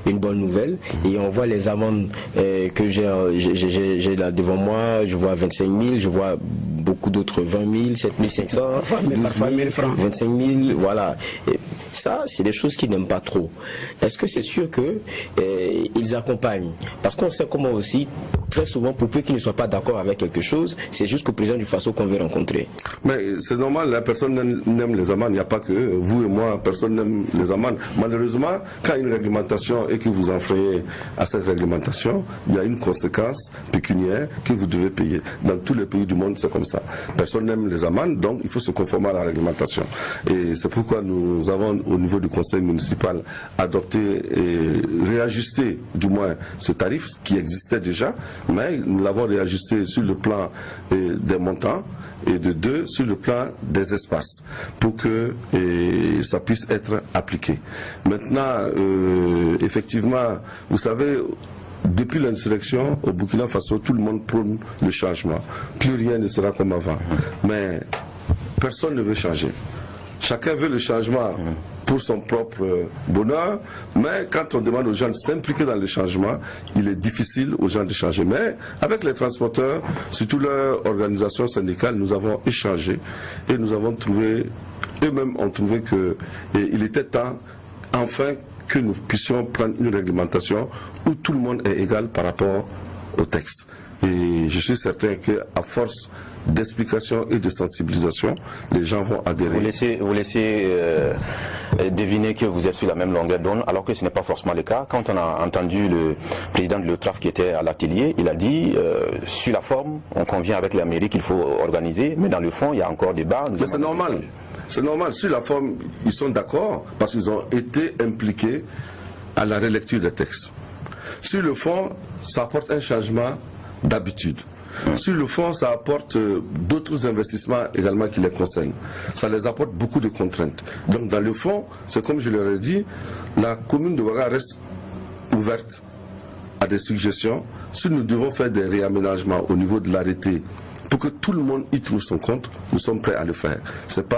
une bonne nouvelle. Et on voit les amendes que j'ai là devant moi. Je vois 25 000, je vois beaucoup d'autres 20 000, 7 500, 12 000 francs, 25 000, voilà. Et ça, c'est des choses qu'ils n'aiment pas trop. Est-ce que c'est sûr que ils accompagnent? Parce qu'on sait comment aussi, très souvent, pour peu qu'ils ne soient pas d'accord avec quelque chose, c'est jusqu'au président du Faso qu'on veut rencontrer. Mais c'est normal, la personne n'aime les amendes. Il n'y a pas que vous et moi, personne n'aime les amendes. Malheureusement, quand il y a une réglementation et que vous enfreignez à cette réglementation, il y a une conséquence pécuniaire que vous devez payer. Dans tous les pays du monde, c'est comme ça. Personne n'aime les amendes, donc il faut se conformer à la réglementation. Et c'est pourquoi nous avons, au niveau du conseil municipal, adopté et réajusté, du moins, ce tarif qui existait déjà, mais nous l'avons réajusté sur le plan des montants et de deux sur le plan des espaces pour que ça puisse être appliqué. Maintenant, effectivement, vous savez, depuis l'insurrection au Burkina Faso, tout le monde prône le changement. Plus rien ne sera comme avant. Mais personne ne veut changer. Chacun veut le changement pour son propre bonheur, mais quand on demande aux gens de s'impliquer dans le changement, il est difficile aux gens de changer. Mais avec les transporteurs, surtout leur organisation syndicale, nous avons échangé et nous avons trouvé, eux-mêmes ont trouvé qu'il était temps, enfin, que nous puissions prendre une réglementation où tout le monde est égal par rapport au texte. Et je suis certain qu'à force d'explication et de sensibilisation, les gens vont adhérer. Vous laissez deviner que vous êtes sur la même longueur d'onde, alors que ce n'est pas forcément le cas. Quand on a entendu le président de l'OTRAF qui était à l'atelier, il a dit, sur la forme, on convient avec la mairie qu'il faut organiser, mais dans le fond, il y a encore débat. Mais c'est normal. C'est normal. Sur la forme, ils sont d'accord parce qu'ils ont été impliqués à la relecture des textes. Sur le fond, ça apporte un changement d'habitude. Sur le fond, ça apporte d'autres investissements également qui les concernent. Ça les apporte beaucoup de contraintes. Donc dans le fond, c'est comme je leur ai dit, la commune de Ouaga reste ouverte à des suggestions. Si nous devons faire des réaménagements au niveau de l'arrêté pour que tout le monde y trouve son compte, nous sommes prêts à le faire. C'est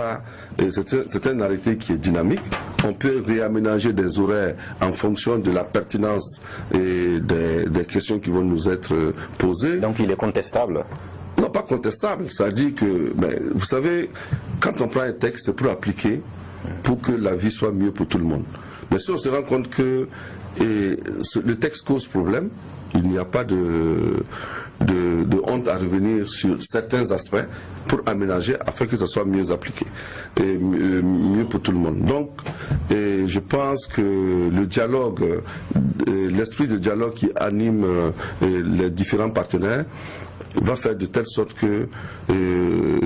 un arrêté qui est dynamique. On peut réaménager des horaires en fonction de la pertinence et des questions qui vont nous être posées. Donc il est contestable? Non, pas contestable. Ça dit que, vous savez, quand on prend un texte, c'est pour appliquer, pour que la vie soit mieux pour tout le monde. Mais si on se rend compte que le texte cause problème, il n'y a pas de honte à revenir sur certains aspects pour aménager afin que ça soit mieux appliqué et mieux pour tout le monde. Donc, je pense que le dialogue, l'esprit de dialogue qui anime les différents partenaires va faire de telle sorte que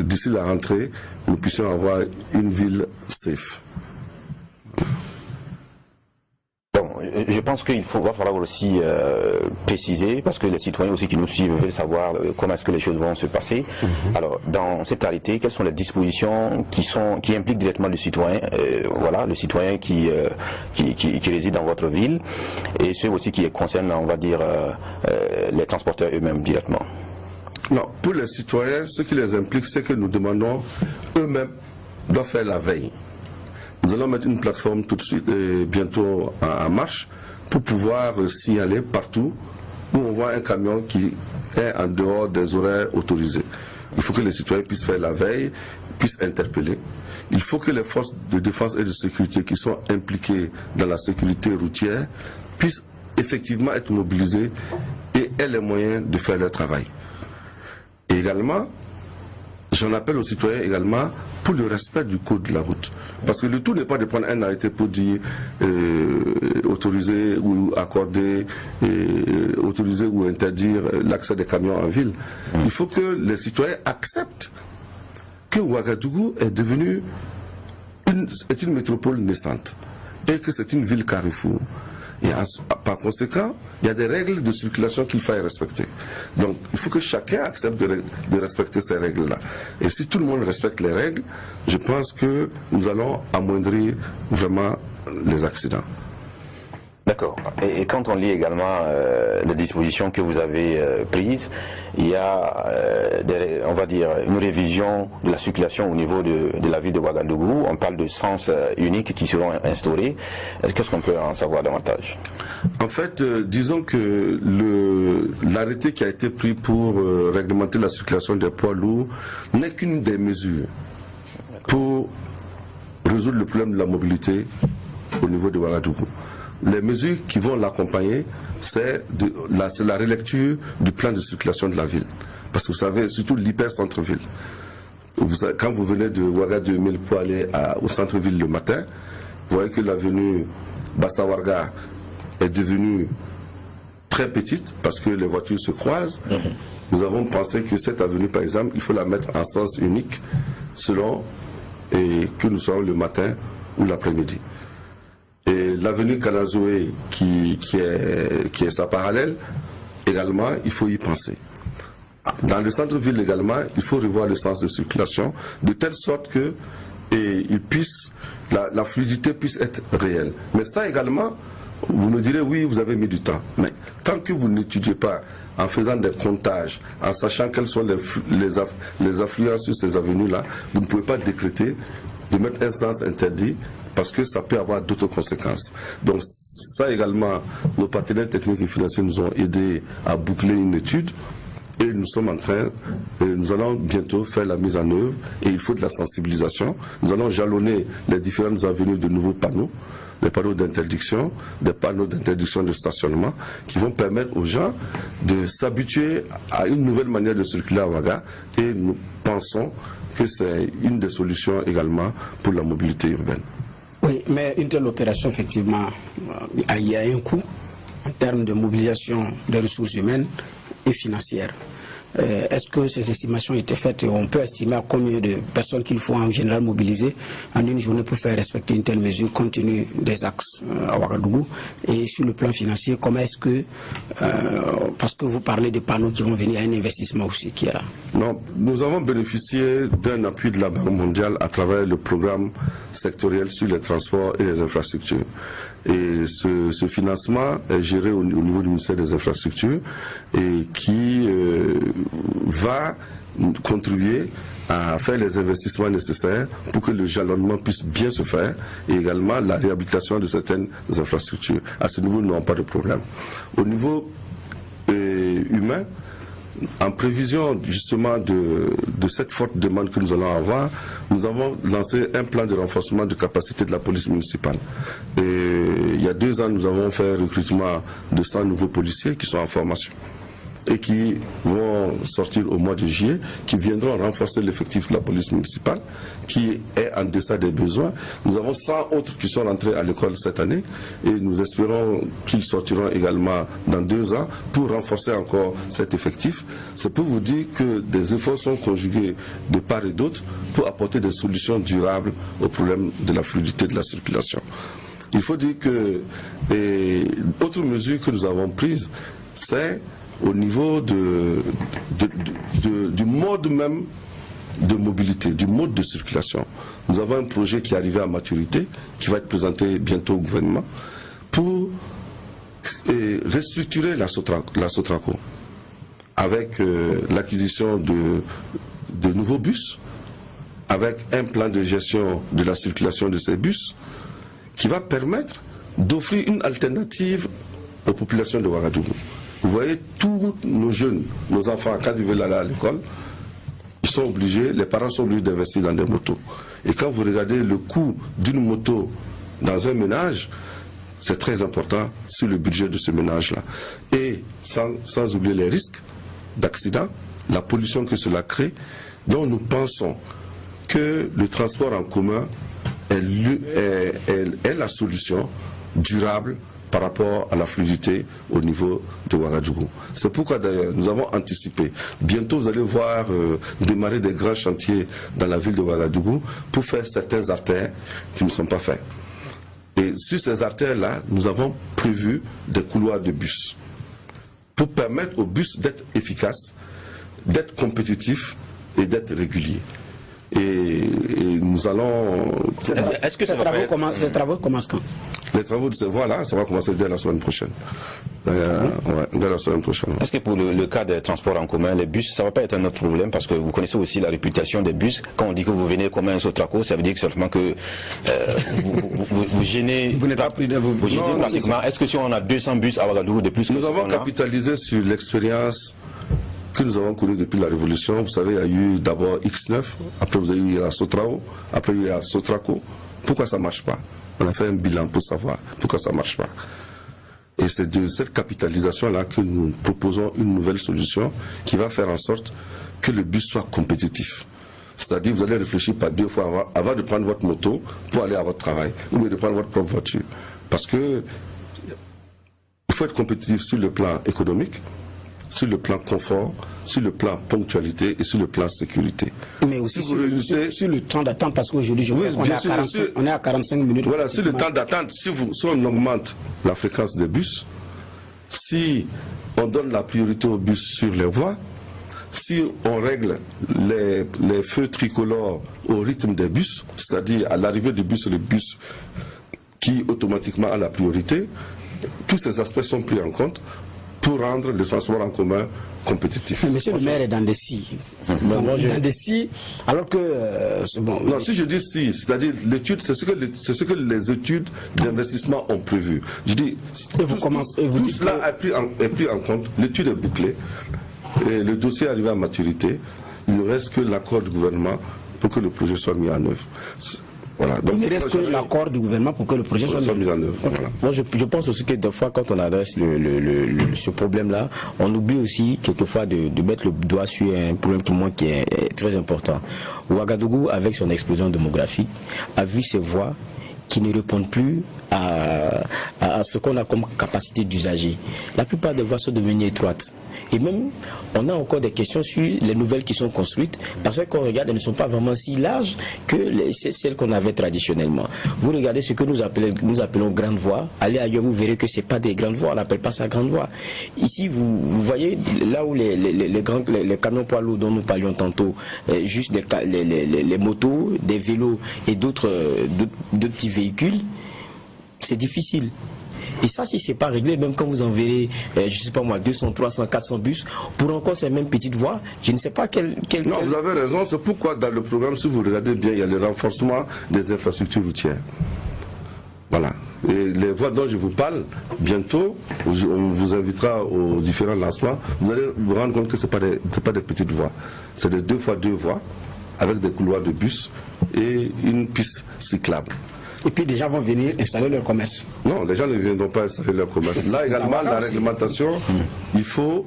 d'ici la rentrée, nous puissions avoir une ville safe. Je pense qu'il va falloir aussi préciser, parce que les citoyens aussi qui nous suivent veulent savoir comment est-ce que les choses vont se passer. Alors, dans cet arrêté, quelles sont les dispositions qui impliquent directement le citoyen, voilà, le citoyen qui réside dans votre ville, et ceux aussi qui concernent, on va dire, les transporteurs eux-mêmes directement? Non, pour les citoyens, ce qui les implique, c'est que nous demandons eux-mêmes de faire la veille. Nous allons mettre une plateforme tout de suite et bientôt en marche pour pouvoir signaler partout où on voit un camion qui est en dehors des horaires autorisés. Il faut que les citoyens puissent faire la veille, puissent interpeller. Il faut que les forces de défense et de sécurité qui sont impliquées dans la sécurité routière puissent effectivement être mobilisées et aient les moyens de faire leur travail. Et également, j'en appelle aux citoyens également pour le respect du code de la route. Parce que le tout n'est pas de prendre un arrêté pour dire autoriser ou accorder, autoriser ou interdire l'accès des camions en ville. Il faut que les citoyens acceptent que Ouagadougou est devenue une métropole naissante et que c'est une ville carrefour. Et par conséquent, il y a des règles de circulation qu'il faut respecter. Donc, il faut que chacun accepte de respecter ces règles-là. Et si tout le monde respecte les règles, je pense que nous allons amoindrir vraiment les accidents. D'accord. Et quand on lit également les dispositions que vous avez prises, il y a, on va dire, une révision de la circulation au niveau de la ville de Ouagadougou. On parle de sens uniques qui seront instaurés. Qu'est-ce qu'on peut en savoir davantage? En fait, disons que l'arrêté qui a été pris pour réglementer la circulation des poids lourds n'est qu'une des mesures pour résoudre le problème de la mobilité au niveau de Ouagadougou. Les mesures qui vont l'accompagner, c'est la relecture du plan de circulation de la ville. Parce que vous savez, surtout l'hyper-centre-ville. Quand vous venez de Ouagadougou pour aller au centre-ville le matin, vous voyez que l'avenue Bassawarga est devenue très petite parce que les voitures se croisent. Nous avons pensé que cette avenue, par exemple, il faut la mettre en sens unique selon que nous soyons le matin ou l'après-midi. Et l'avenue Kanazoé qui est sa parallèle, également, il faut y penser. Dans le centre-ville également, il faut revoir le sens de circulation de telle sorte que la fluidité puisse être réelle. Mais ça également, vous me direz, oui, vous avez mis du temps. Mais tant que vous n'étudiez pas en faisant des comptages, en sachant quelles sont les affluences sur ces avenues-là, vous ne pouvez pas décréter de mettre un sens interdit parce que ça peut avoir d'autres conséquences. Donc ça également, nos partenaires techniques et financiers nous ont aidés à boucler une étude et nous allons bientôt faire la mise en œuvre et il faut de la sensibilisation. Nous allons jalonner les différentes avenues de nouveaux panneaux, des panneaux d'interdiction, des panneaux d'interdiction de stationnement qui vont permettre aux gens de s'habituer à une nouvelle manière de circuler à Ouaga et nous pensons que c'est une des solutions également pour la mobilité urbaine. Oui, mais une telle opération, effectivement, il y a un coût en termes de mobilisation des ressources humaines et financières. Est-ce que ces estimations étaient faites et on peut estimer à combien de personnes qu'il faut en général mobiliser en une journée pour faire respecter une telle mesure compte tenu des axes à Ouagadougou? Et sur le plan financier, comment est-ce que, parce que vous parlez de panneaux qui vont venir, à un investissement aussi qui est là? Non, nous avons bénéficié d'un appui de la Banque mondiale à travers le programme sectoriel sur les transports et les infrastructures. Et ce financement est géré au niveau du ministère des Infrastructures et qui va contribuer à faire les investissements nécessaires pour que le jalonnement puisse bien se faire et également la réhabilitation de certaines infrastructures. À ce niveau, nous n'avons pas de problème. Au niveau humain, en prévision justement de cette forte demande que nous allons avoir, nous avons lancé un plan de renforcement de capacité de la police municipale. Et il y a 2 ans, nous avons fait un recrutement de 100 nouveaux policiers qui sont en formation et qui vont sortir au mois de juillet, qui viendront renforcer l'effectif de la police municipale, qui est en deçà des besoins. Nous avons 100 autres qui sont rentrés à l'école cette année et nous espérons qu'ils sortiront également dans 2 ans pour renforcer encore cet effectif. C'est pour vous dire que des efforts sont conjugués de part et d'autre pour apporter des solutions durables au problème de la fluidité de la circulation. Il faut dire que autre mesure que nous avons prise, c'est au niveau du mode même de mobilité, du mode de circulation. Nous avons un projet qui est arrivé à maturité, qui va être présenté bientôt au gouvernement, pour restructurer la Sotraco, avec l'acquisition de nouveaux bus, avec un plan de gestion de la circulation de ces bus, qui va permettre d'offrir une alternative aux populations de Ouagadougou. Vous voyez, tous nos jeunes, nos enfants, quand ils veulent aller à l'école, ils sont obligés, les parents sont obligés d'investir dans des motos. Et quand vous regardez le coût d'une moto dans un ménage, c'est très important sur le budget de ce ménage-là. Et sans oublier les risques d'accident, la pollution que cela crée. Donc nous pensons que le transport en commun est la solution durable par rapport à la fluidité au niveau de Ouagadougou. C'est pourquoi d'ailleurs nous avons anticipé. Bientôt vous allez voir démarrer des grands chantiers dans la ville de Ouagadougou pour faire certaines artères qui ne sont pas faites. Et sur ces artères-là, nous avons prévu des couloirs de bus pour permettre aux bus d'être efficaces, d'être compétitifs et d'être réguliers. Et nous allons... Est-ce que ces travaux commencent quand? Les travaux de ces voies-là, ça va commencer dès la semaine prochaine. Dès la semaine prochaine. Est-ce que pour le cas des transports en commun, les bus, ça ne va pas être un autre problème? Parce que vous connaissez aussi la réputation des bus. Quand on dit que vous venez comme un Sotraco, ça veut dire que seulement que vous gênez... Vous n'êtes pas pris de vous. Vous gênez pratiquement. Est-ce que si on a 200 bus à Ouagadougou de plus... Nous avons capitalisé sur l'expérience que nous avons connue depuis la Révolution. Vous savez, il y a eu d'abord X9, après vous avez eu la Sotrao, après il y a Sotraco. Pourquoi ça ne marche pas? On a fait un bilan pour savoir pourquoi ça ne marche pas. Et c'est de cette capitalisation-là que nous proposons une nouvelle solution qui va faire en sorte que le bus soit compétitif. C'est-à-dire vous allez réfléchir pas deux fois avant de prendre votre moto pour aller à votre travail, ou bien de prendre votre propre voiture. Parce que il faut être compétitif sur le plan économique, sur le plan confort, sur le plan ponctualité et sur le plan sécurité. Mais aussi sur le temps d'attente, parce qu'aujourd'hui, je vois qu'on est à 45 minutes. Voilà, sur le temps d'attente, si on augmente la fréquence des bus, si on donne la priorité aux bus sur les voies, si on règle les feux tricolores au rythme des bus, c'est-à-dire à l'arrivée du bus, c'est le bus qui automatiquement a la priorité, tous ces aspects sont pris en compte pour rendre le transport en commun compétitif. Mais monsieur le maire est dans des si. Dans des si, alors que... bon, non, si je dis si, c'est-à-dire l'étude, c'est ce que les études d'investissement ont prévu. Je dis, tout cela est pris en compte, l'étude est bouclée, et le dossier est arrivé à maturité, il ne reste que l'accord du gouvernement pour que le projet soit mis en œuvre. Voilà. Donc, il ne reste que l'accord du gouvernement pour que le projet soit mis en œuvre. Voilà. Moi, je pense aussi que des fois, quand on adresse ce problème-là, on oublie aussi quelquefois de mettre le doigt sur un problème pour moi qui est très important. Ouagadougou, avec son explosion démographique, a vu ses voies qui ne répondent plus à ce qu'on a comme capacité d'usager. La plupart des voies sont devenues étroites. Et même, on a encore des questions sur les nouvelles qui sont construites, parce qu'on regarde, elles ne sont pas vraiment si larges que celles qu'on avait traditionnellement. Vous regardez ce que nous appelons grandes voies, allez ailleurs, vous verrez que ce n'est pas des grandes voies, on n'appelle pas ça grandes voies. Ici, vous voyez, là où les camions poids lourds dont nous parlions tantôt, juste les motos, des vélos et d'autres petits véhicules, c'est difficile. Et ça, si ce n'est pas réglé, même quand vous enverrez, je ne sais pas moi, 200, 300, 400 bus, pour encore ces mêmes petites voies, je ne sais pas quelle... Non, vous avez raison, c'est pourquoi dans le programme, si vous regardez bien, il y a le renforcement des infrastructures routières. Voilà. Et les voies dont je vous parle, bientôt, on vous invitera aux différents lancements, vous allez vous rendre compte que ce n'est pas des petites voies. C'est des 2x2 voies, avec des couloirs de bus et une piste cyclable. Et puis des gens vont venir installer leur commerce. Non, les gens ne viendront pas installer leur commerce. Là également, la réglementation, il faut...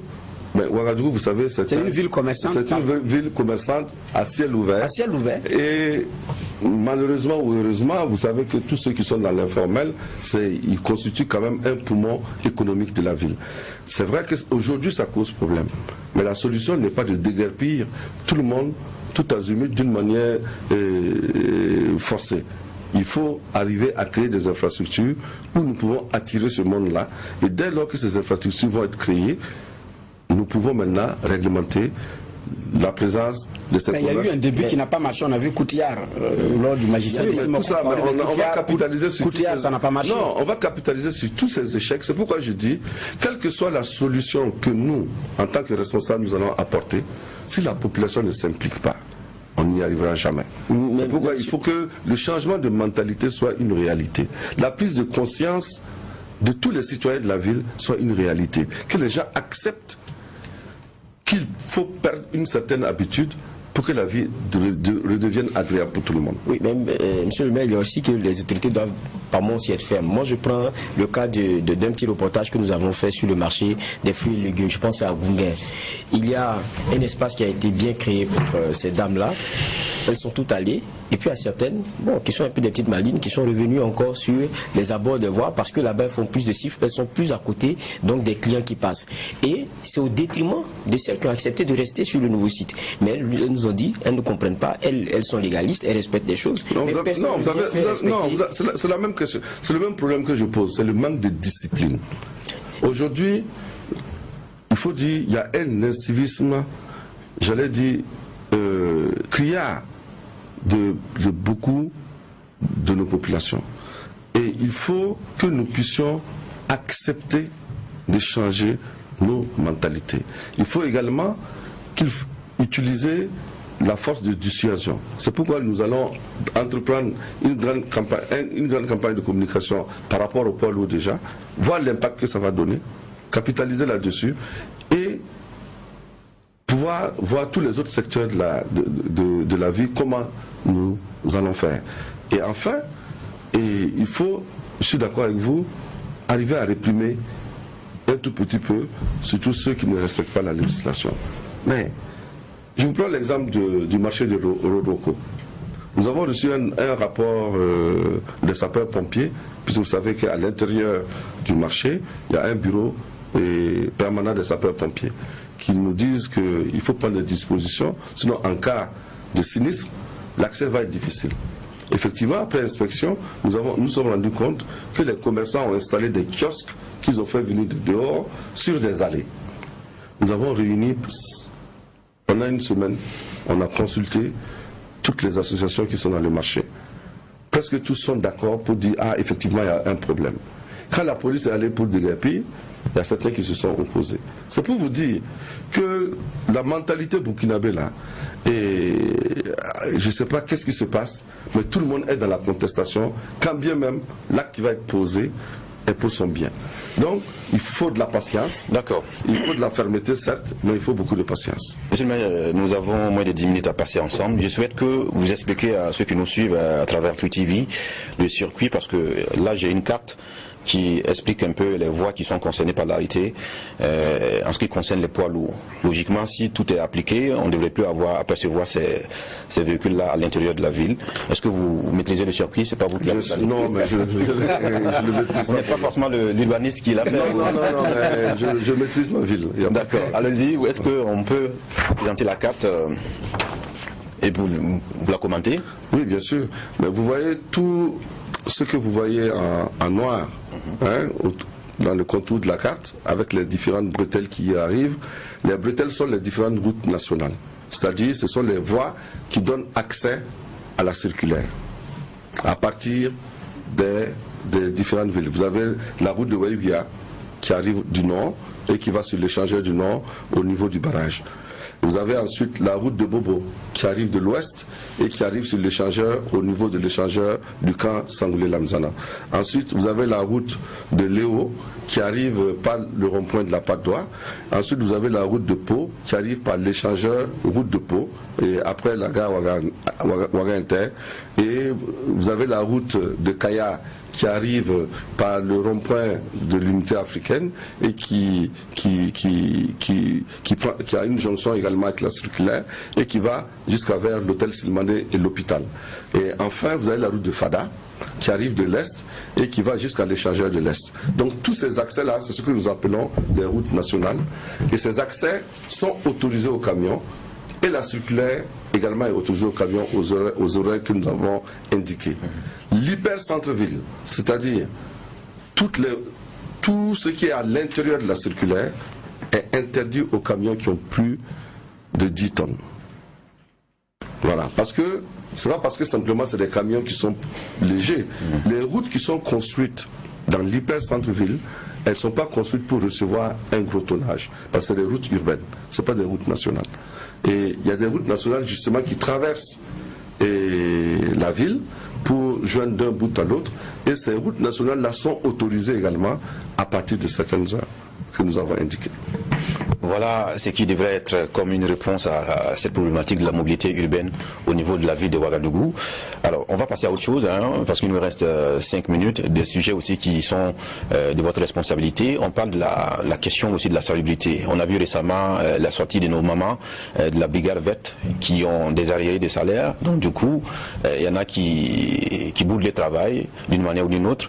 Mais Ouagadougou, vous savez, c'est une ville commerçante. C'est une ville commerçante à ciel ouvert. À ciel ouvert. Et malheureusement ou heureusement, vous savez que tous ceux qui sont dans l'informel, ils constituent quand même un poumon économique de la ville. C'est vrai qu'aujourd'hui, ça cause problème. Mais la solution n'est pas de déguerpir tout le monde, tout azimut, d'une manière forcée. Il faut arriver à créer des infrastructures où nous pouvons attirer ce monde-là. Et dès lors que ces infrastructures vont être créées, nous pouvons maintenant réglementer la présence de ces commerces. Il y a eu un début qui n'a pas marché. On a vu Coutillard lors du magistrat. Oui, mais tout ça, on va capitaliser sur Coutillard, ça n'a pas marché. Non, on va capitaliser sur tous ces échecs. C'est pourquoi je dis, quelle que soit la solution que nous, en tant que responsables, nous allons apporter, si la population ne s'implique pas, on n'y arrivera jamais. C'est pourquoi il faut que le changement de mentalité soit une réalité. La prise de conscience de tous les citoyens de la ville soit une réalité. Que les gens acceptent qu'il faut perdre une certaine habitude pour que la vie redevienne agréable pour tout le monde. Oui, mais monsieur le maire, il y a aussi que les autorités doivent par moment aussi être fermes. Moi, je prends le cas d'un petit reportage que nous avons fait sur le marché des fruits et légumes. Je pense à Gunguin. Il y a un espace qui a été bien créé pour ces dames-là. Elles sont toutes allées. Et puis, il y a certaines, bon, qui sont un peu des petites malines, qui sont revenues encore sur les abords de voies parce que là-bas, elles font plus de chiffres, elles sont plus à côté, donc des clients qui passent. Et c'est au détriment de celles qui ont accepté de rester sur le nouveau site. Mais elles nous ont dit, elles ne comprennent pas, elles sont légalistes, elles respectent les choses. C'est la même question. C'est le même problème que je pose, c'est le manque de discipline. Aujourd'hui, il faut dire, il y a un incivisme, j'allais dire, criard de beaucoup de nos populations. Et il faut que nous puissions accepter de changer nos mentalités. Il faut également utiliser la force de dissuasion. C'est pourquoi nous allons entreprendre une grande campagne de communication par rapport au poids lourd déjà, voir l'impact que ça va donner, capitaliser là-dessus et pouvoir voir tous les autres secteurs de la vie, comment nous allons faire. Et enfin, il faut, je suis d'accord avec vous, arriver à réprimer un tout petit peu, surtout ceux qui ne respectent pas la législation. Mais, je vous prends l'exemple du marché de Rodoko. Nous avons reçu un rapport des sapeurs-pompiers, puisque vous savez qu'à l'intérieur du marché, il y a un bureau permanent des sapeurs-pompiers, qui nous disent qu'il faut prendre des dispositions, sinon en cas de sinistre, l'accès va être difficile. Effectivement, après inspection, nous sommes rendus compte que les commerçants ont installé des kiosques qu'ils ont fait venir de dehors sur des allées. Nous avons réuni, pendant une semaine, on a consulté toutes les associations qui sont dans le marché. Presque tous sont d'accord pour dire, ah, effectivement, il y a un problème. Quand la police est allée pour déguerpir, il y a certains qui se sont opposés. C'est pour vous dire que la mentalité burkinabé là, et je ne sais pas qu'est-ce qui se passe, mais tout le monde est dans la contestation, quand bien même l'acte qui va être posé est pour son bien. Donc, il faut de la patience. D'accord. Il faut de la fermeté, certes, mais il faut beaucoup de patience. Monsieur le maire, nous avons moins de 10 minutes à passer ensemble. Je souhaite que vous expliquiez à ceux qui nous suivent à travers TweetTV le circuit, parce que là, j'ai une carte qui explique un peu les voies qui sont concernées par l'arrêté en ce qui concerne les poids lourds. Logiquement, si tout est appliqué, on ne devrait plus avoir à percevoir ces véhicules-là à l'intérieur de la ville. Est-ce que vous maîtrisez le circuit? C'est pas vous qui l'avez fait? Non, mais je le maîtrise. Vous n'êtes pas forcément l'urbaniste qui l'a fait. Non, mais je maîtrise ma ville. D'accord, allez-y. Où est-ce qu'on peut présenter la carte et vous la commentez? Oui, bien sûr. Mais vous voyez tout ce que vous voyez en noir, hein, dans le contour de la carte, avec les différentes bretelles qui y arrivent. Les bretelles sont les différentes routes nationales. C'est-à-dire, ce sont les voies qui donnent accès à la circulaire, à partir des différentes villes. Vous avez la route de Waïvia qui arrive du nord et qui va sur l'échangeur du nord au niveau du barrage. Vous avez ensuite la route de Bobo qui arrive de l'ouest et qui arrive sur l'échangeur au niveau de l'échangeur du camp Sangoulé-Lamzana. Ensuite, vous avez la route de Léo qui arrive par le rond-point de la Patte d'Oie. Ensuite, vous avez la route de Pau qui arrive par l'échangeur route de Pau et après la gare Ouaga Inter. Et vous avez la route de Kaya qui arrive par le rond-point de l'unité africaine et qui a une jonction également avec la circulaire et qui va jusqu'à vers l'hôtel Silmané et l'hôpital. Et enfin, vous avez la route de Fada qui arrive de l'Est et qui va jusqu'à l'échangeur de l'Est. Donc tous ces accès-là, c'est ce que nous appelons des routes nationales. Et ces accès sont autorisés aux camions et la circulaire également est autorisée aux camions aux horaires que nous avons indiqués. L'hyper-centre-ville, c'est-à-dire tout ce qui est à l'intérieur de la circulaire est interdit aux camions qui ont plus de 10 tonnes. Voilà, parce que c'est pas parce que simplement c'est des camions qui sont légers. Les routes qui sont construites dans l'hyper-centre-ville, elles ne sont pas construites pour recevoir un gros tonnage, parce que c'est des routes urbaines, ce ne sont pas des routes nationales. Et il y a des routes nationales justement qui traversent la ville pour joindre d'un bout à l'autre, et ces routes nationales là sont autorisées également à partir de certaines heures que nous avons indiquées. Voilà ce qui devrait être comme une réponse à cette problématique de la mobilité urbaine au niveau de la ville de Ouagadougou. Alors, on va passer à autre chose, parce qu'il nous reste 5 minutes, des sujets aussi qui sont de votre responsabilité. On parle de la question aussi de la salubrité. On a vu récemment la sortie de nos mamans de la brigade verte qui ont des arriérés de salaire. Donc, du coup, il y en a qui boudent le travail d'une manière ou d'une autre.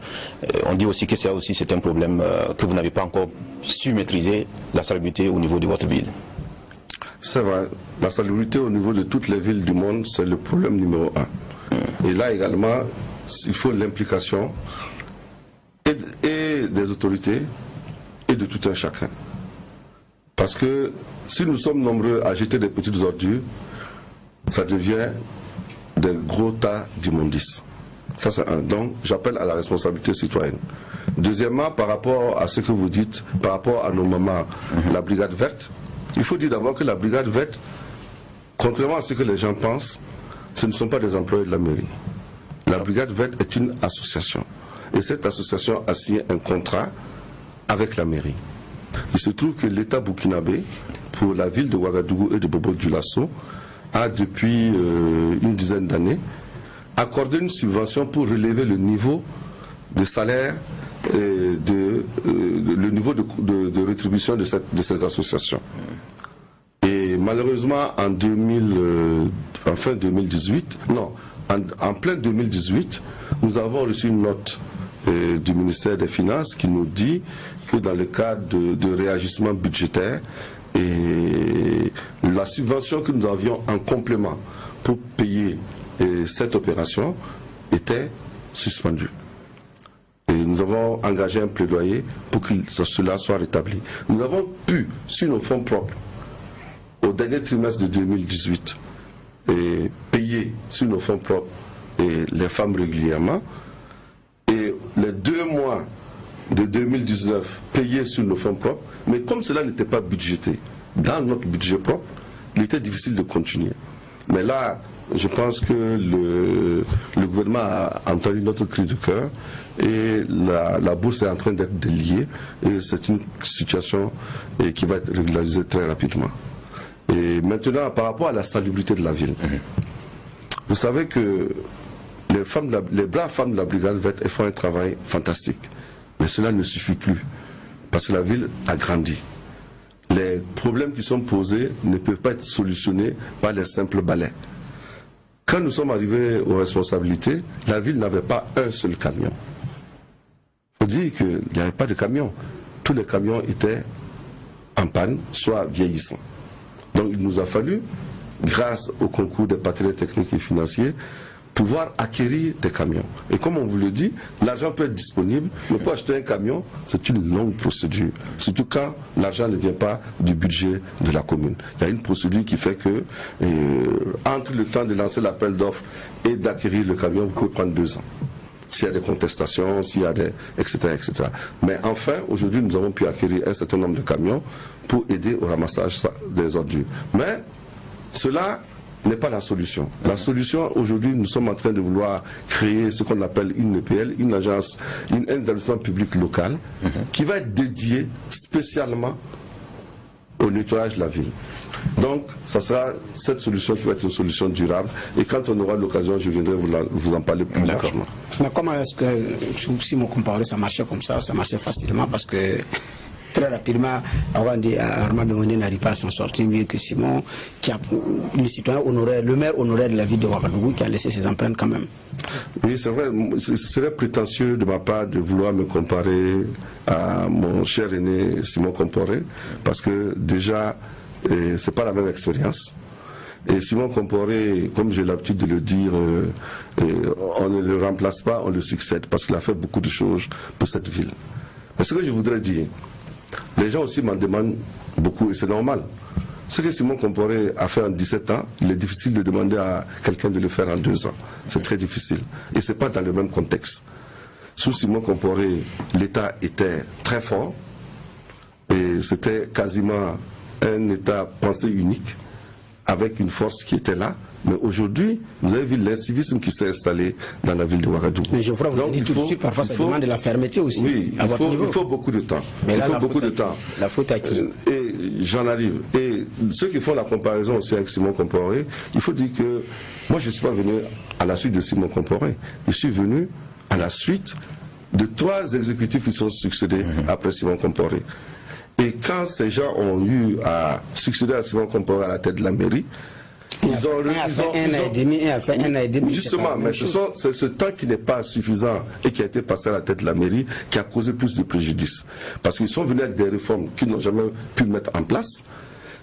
On dit aussi que ça aussi, c'est un problème que vous n'avez pas encore su maîtriser, la salubrité au niveau de votre ville. C'est vrai, la salubrité au niveau de toutes les villes du monde, c'est le problème numéro 1. Et là également, il faut l'implication et des autorités et de tout un chacun. Parce que si nous sommes nombreux à jeter des petites ordures, ça devient des gros tas d'immondices. Ça c'est un. Donc j'appelle à la responsabilité citoyenne. Deuxièmement, par rapport à ce que vous dites, par rapport à nos mamans, la brigade verte, il faut dire d'abord que la brigade verte, contrairement à ce que les gens pensent, ce ne sont pas des employés de la mairie. La brigade verte est une association. Et cette association a signé un contrat avec la mairie. Il se trouve que l'État burkinabé, pour la ville de Ouagadougou et de Bobo-Dioulasso, a depuis une dizaine d'années accordé une subvention pour relever le niveau de salaire et le niveau de rétribution de ces associations. Et malheureusement, en fin 2018, non, en plein 2018, nous avons reçu une note du ministère des Finances qui nous dit que dans le cadre de réagissement budgétaire, et la subvention que nous avions en complément pour payer cette opération était suspendue. Et nous avons engagé un plaidoyer pour que cela soit rétabli. Nous avons pu, sur nos fonds propres, au dernier trimestre de 2018, payer sur nos fonds propres les femmes régulièrement. Et les 2 mois de 2019 payés sur nos fonds propres. Mais comme cela n'était pas budgété dans notre budget propre, il était difficile de continuer. Mais là, je pense que le gouvernement a entendu notre cri de cœur et la bourse est en train d'être déliée et c'est une situation qui va être régularisée très rapidement. Et maintenant, par rapport à la salubrité de la ville, vous savez que les braves femmes de la brigade verte font un travail fantastique. Mais cela ne suffit plus parce que la ville a grandi. Les problèmes qui sont posés ne peuvent pas être solutionnés par les simples balais. Quand nous sommes arrivés aux responsabilités, la ville n'avait pas un seul camion. Il faut dire qu'il n'y avait pas de camion. Tous les camions étaient en panne, soit vieillissants. Donc il nous a fallu, grâce au concours des partenaires techniques et financiers, pouvoir acquérir des camions. Et comme on vous le dit, l'argent peut être disponible, mais pour acheter un camion, c'est une longue procédure. Surtout quand l'argent ne vient pas du budget de la commune. Il y a une procédure qui fait que, entre le temps de lancer l'appel d'offres et d'acquérir le camion, vous pouvez prendre 2 ans. S'il y a des contestations, s'il y a des... etc. etc. Mais enfin, aujourd'hui, nous avons pu acquérir un certain nombre de camions pour aider au ramassage des ordures. Mais cela n'est pas la solution. La solution, aujourd'hui, nous sommes en train de vouloir créer ce qu'on appelle une EPL, une agence, un établissement public local, qui va être dédié spécialement au nettoyage de la ville. Donc, ça sera cette solution qui va être une solution durable. Et quand on aura l'occasion, je viendrai vous en parler plus largement. Mais comment est-ce que, si on compare, ça marchait comme ça marchait facilement parce que très rapidement, Armand Bemoné n'arrive pas à s'en sortir mieux que Simon, qui a le citoyen honoraire, le maire honoraire de la ville de Ouagadougou, qui a laissé ses empreintes quand même. Oui, c'est vrai, ce serait prétentieux de ma part de vouloir me comparer à mon cher aîné Simon Comporé, parce que déjà, c'est pas la même expérience. Et Simon Comporé, comme j'ai l'habitude de le dire, on ne le remplace pas, on le succède, parce qu'il a fait beaucoup de choses pour cette ville. Mais ce que je voudrais dire, les gens aussi m'en demandent beaucoup, et c'est normal. Ce que Simon Comporé a fait en 17 ans, il est difficile de demander à quelqu'un de le faire en 2 ans. C'est très difficile. Et ce n'est pas dans le même contexte. Sous Simon Comporé, l'État était très fort, et c'était quasiment un État pensé unique, avec une force qui était là. Mais aujourd'hui, vous avez vu l'incivisme qui s'est installé dans la ville de Ouagadougou. Mais je crois que vous dites tout de suite, parfois ça demande de la fermeté aussi. Oui, il faut beaucoup de temps. Mais là, il faut beaucoup de temps. La faute à qui? Et j'en arrive. Et ceux qui font la comparaison aussi avec Simon Comporé, il faut dire que moi je ne suis pas venu à la suite de Simon Comporé. Je suis venu à la suite de 3 exécutifs qui sont succédés après Simon Comporé. Et quand ces gens ont eu à succéder à Simon Comporé à la tête de la mairie, ils ont fait un an et demi. Justement, mais c'est ce temps qui n'est pas suffisant et qui a été passé à la tête de la mairie qui a causé plus de préjudice. Parce qu'ils sont venus avec des réformes qu'ils n'ont jamais pu mettre en place.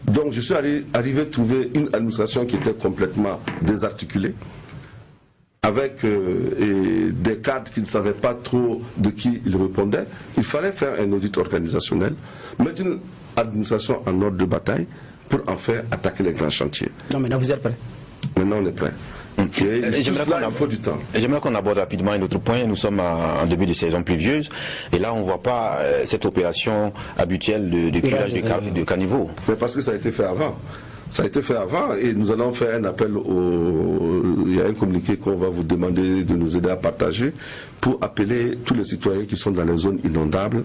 Donc je suis arrivé à trouver une administration qui était complètement désarticulée, avec des cadres qui ne savaient pas trop de qui ils répondaient. Il fallait faire un audit organisationnel, mettre une administration en ordre de bataille pour en faire attaquer les grands chantiers. Non, maintenant vous êtes prêts? Maintenant on est prêt. Okay. Il faut du temps. J'aimerais qu'on aborde rapidement un autre point. Nous sommes en début de saison pluvieuse et là on ne voit pas cette opération habituelle de curage de caniveaux. Mais parce que ça a été fait avant. Ça a été fait avant et nous allons faire un appel il y a un communiqué qu'on va vous demander de nous aider à partager pour appeler tous les citoyens qui sont dans les zones inondables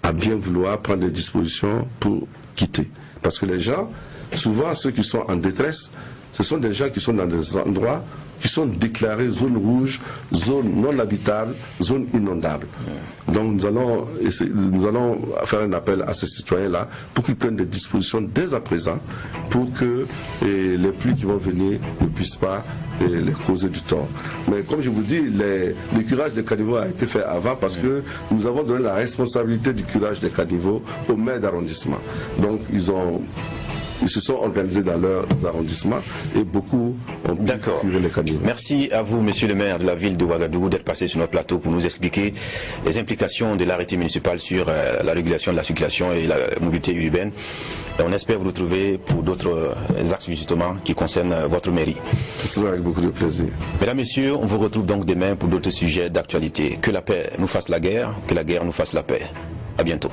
à bien vouloir prendre des dispositions pour quitter. Parce que les gens, souvent ceux qui sont en détresse, ce sont des gens qui sont dans des endroits qui sont déclarés zone rouge, zone non habitable, zone inondable. Donc nous allons faire un appel à ces citoyens-là pour qu'ils prennent des dispositions dès à présent pour que les pluies qui vont venir ne puissent pas les causer du tort. Mais comme je vous dis, le curage des caniveaux a été fait avant parce que nous avons donné la responsabilité du curage des caniveaux aux maires d'arrondissement. Donc ils se sont organisés dans leurs arrondissements et beaucoup ont pu curer les caniveaux. Merci à vous, monsieur le maire de la ville de Ouagadougou, d'être passé sur notre plateau pour nous expliquer les implications de l'arrêté municipal sur la régulation de la circulation et la mobilité urbaine. Et on espère vous retrouver pour d'autres axes justement qui concernent votre mairie. Ce sera avec beaucoup de plaisir. Mesdames, messieurs, on vous retrouve donc demain pour d'autres sujets d'actualité. Que la paix nous fasse la guerre, que la guerre nous fasse la paix. À bientôt.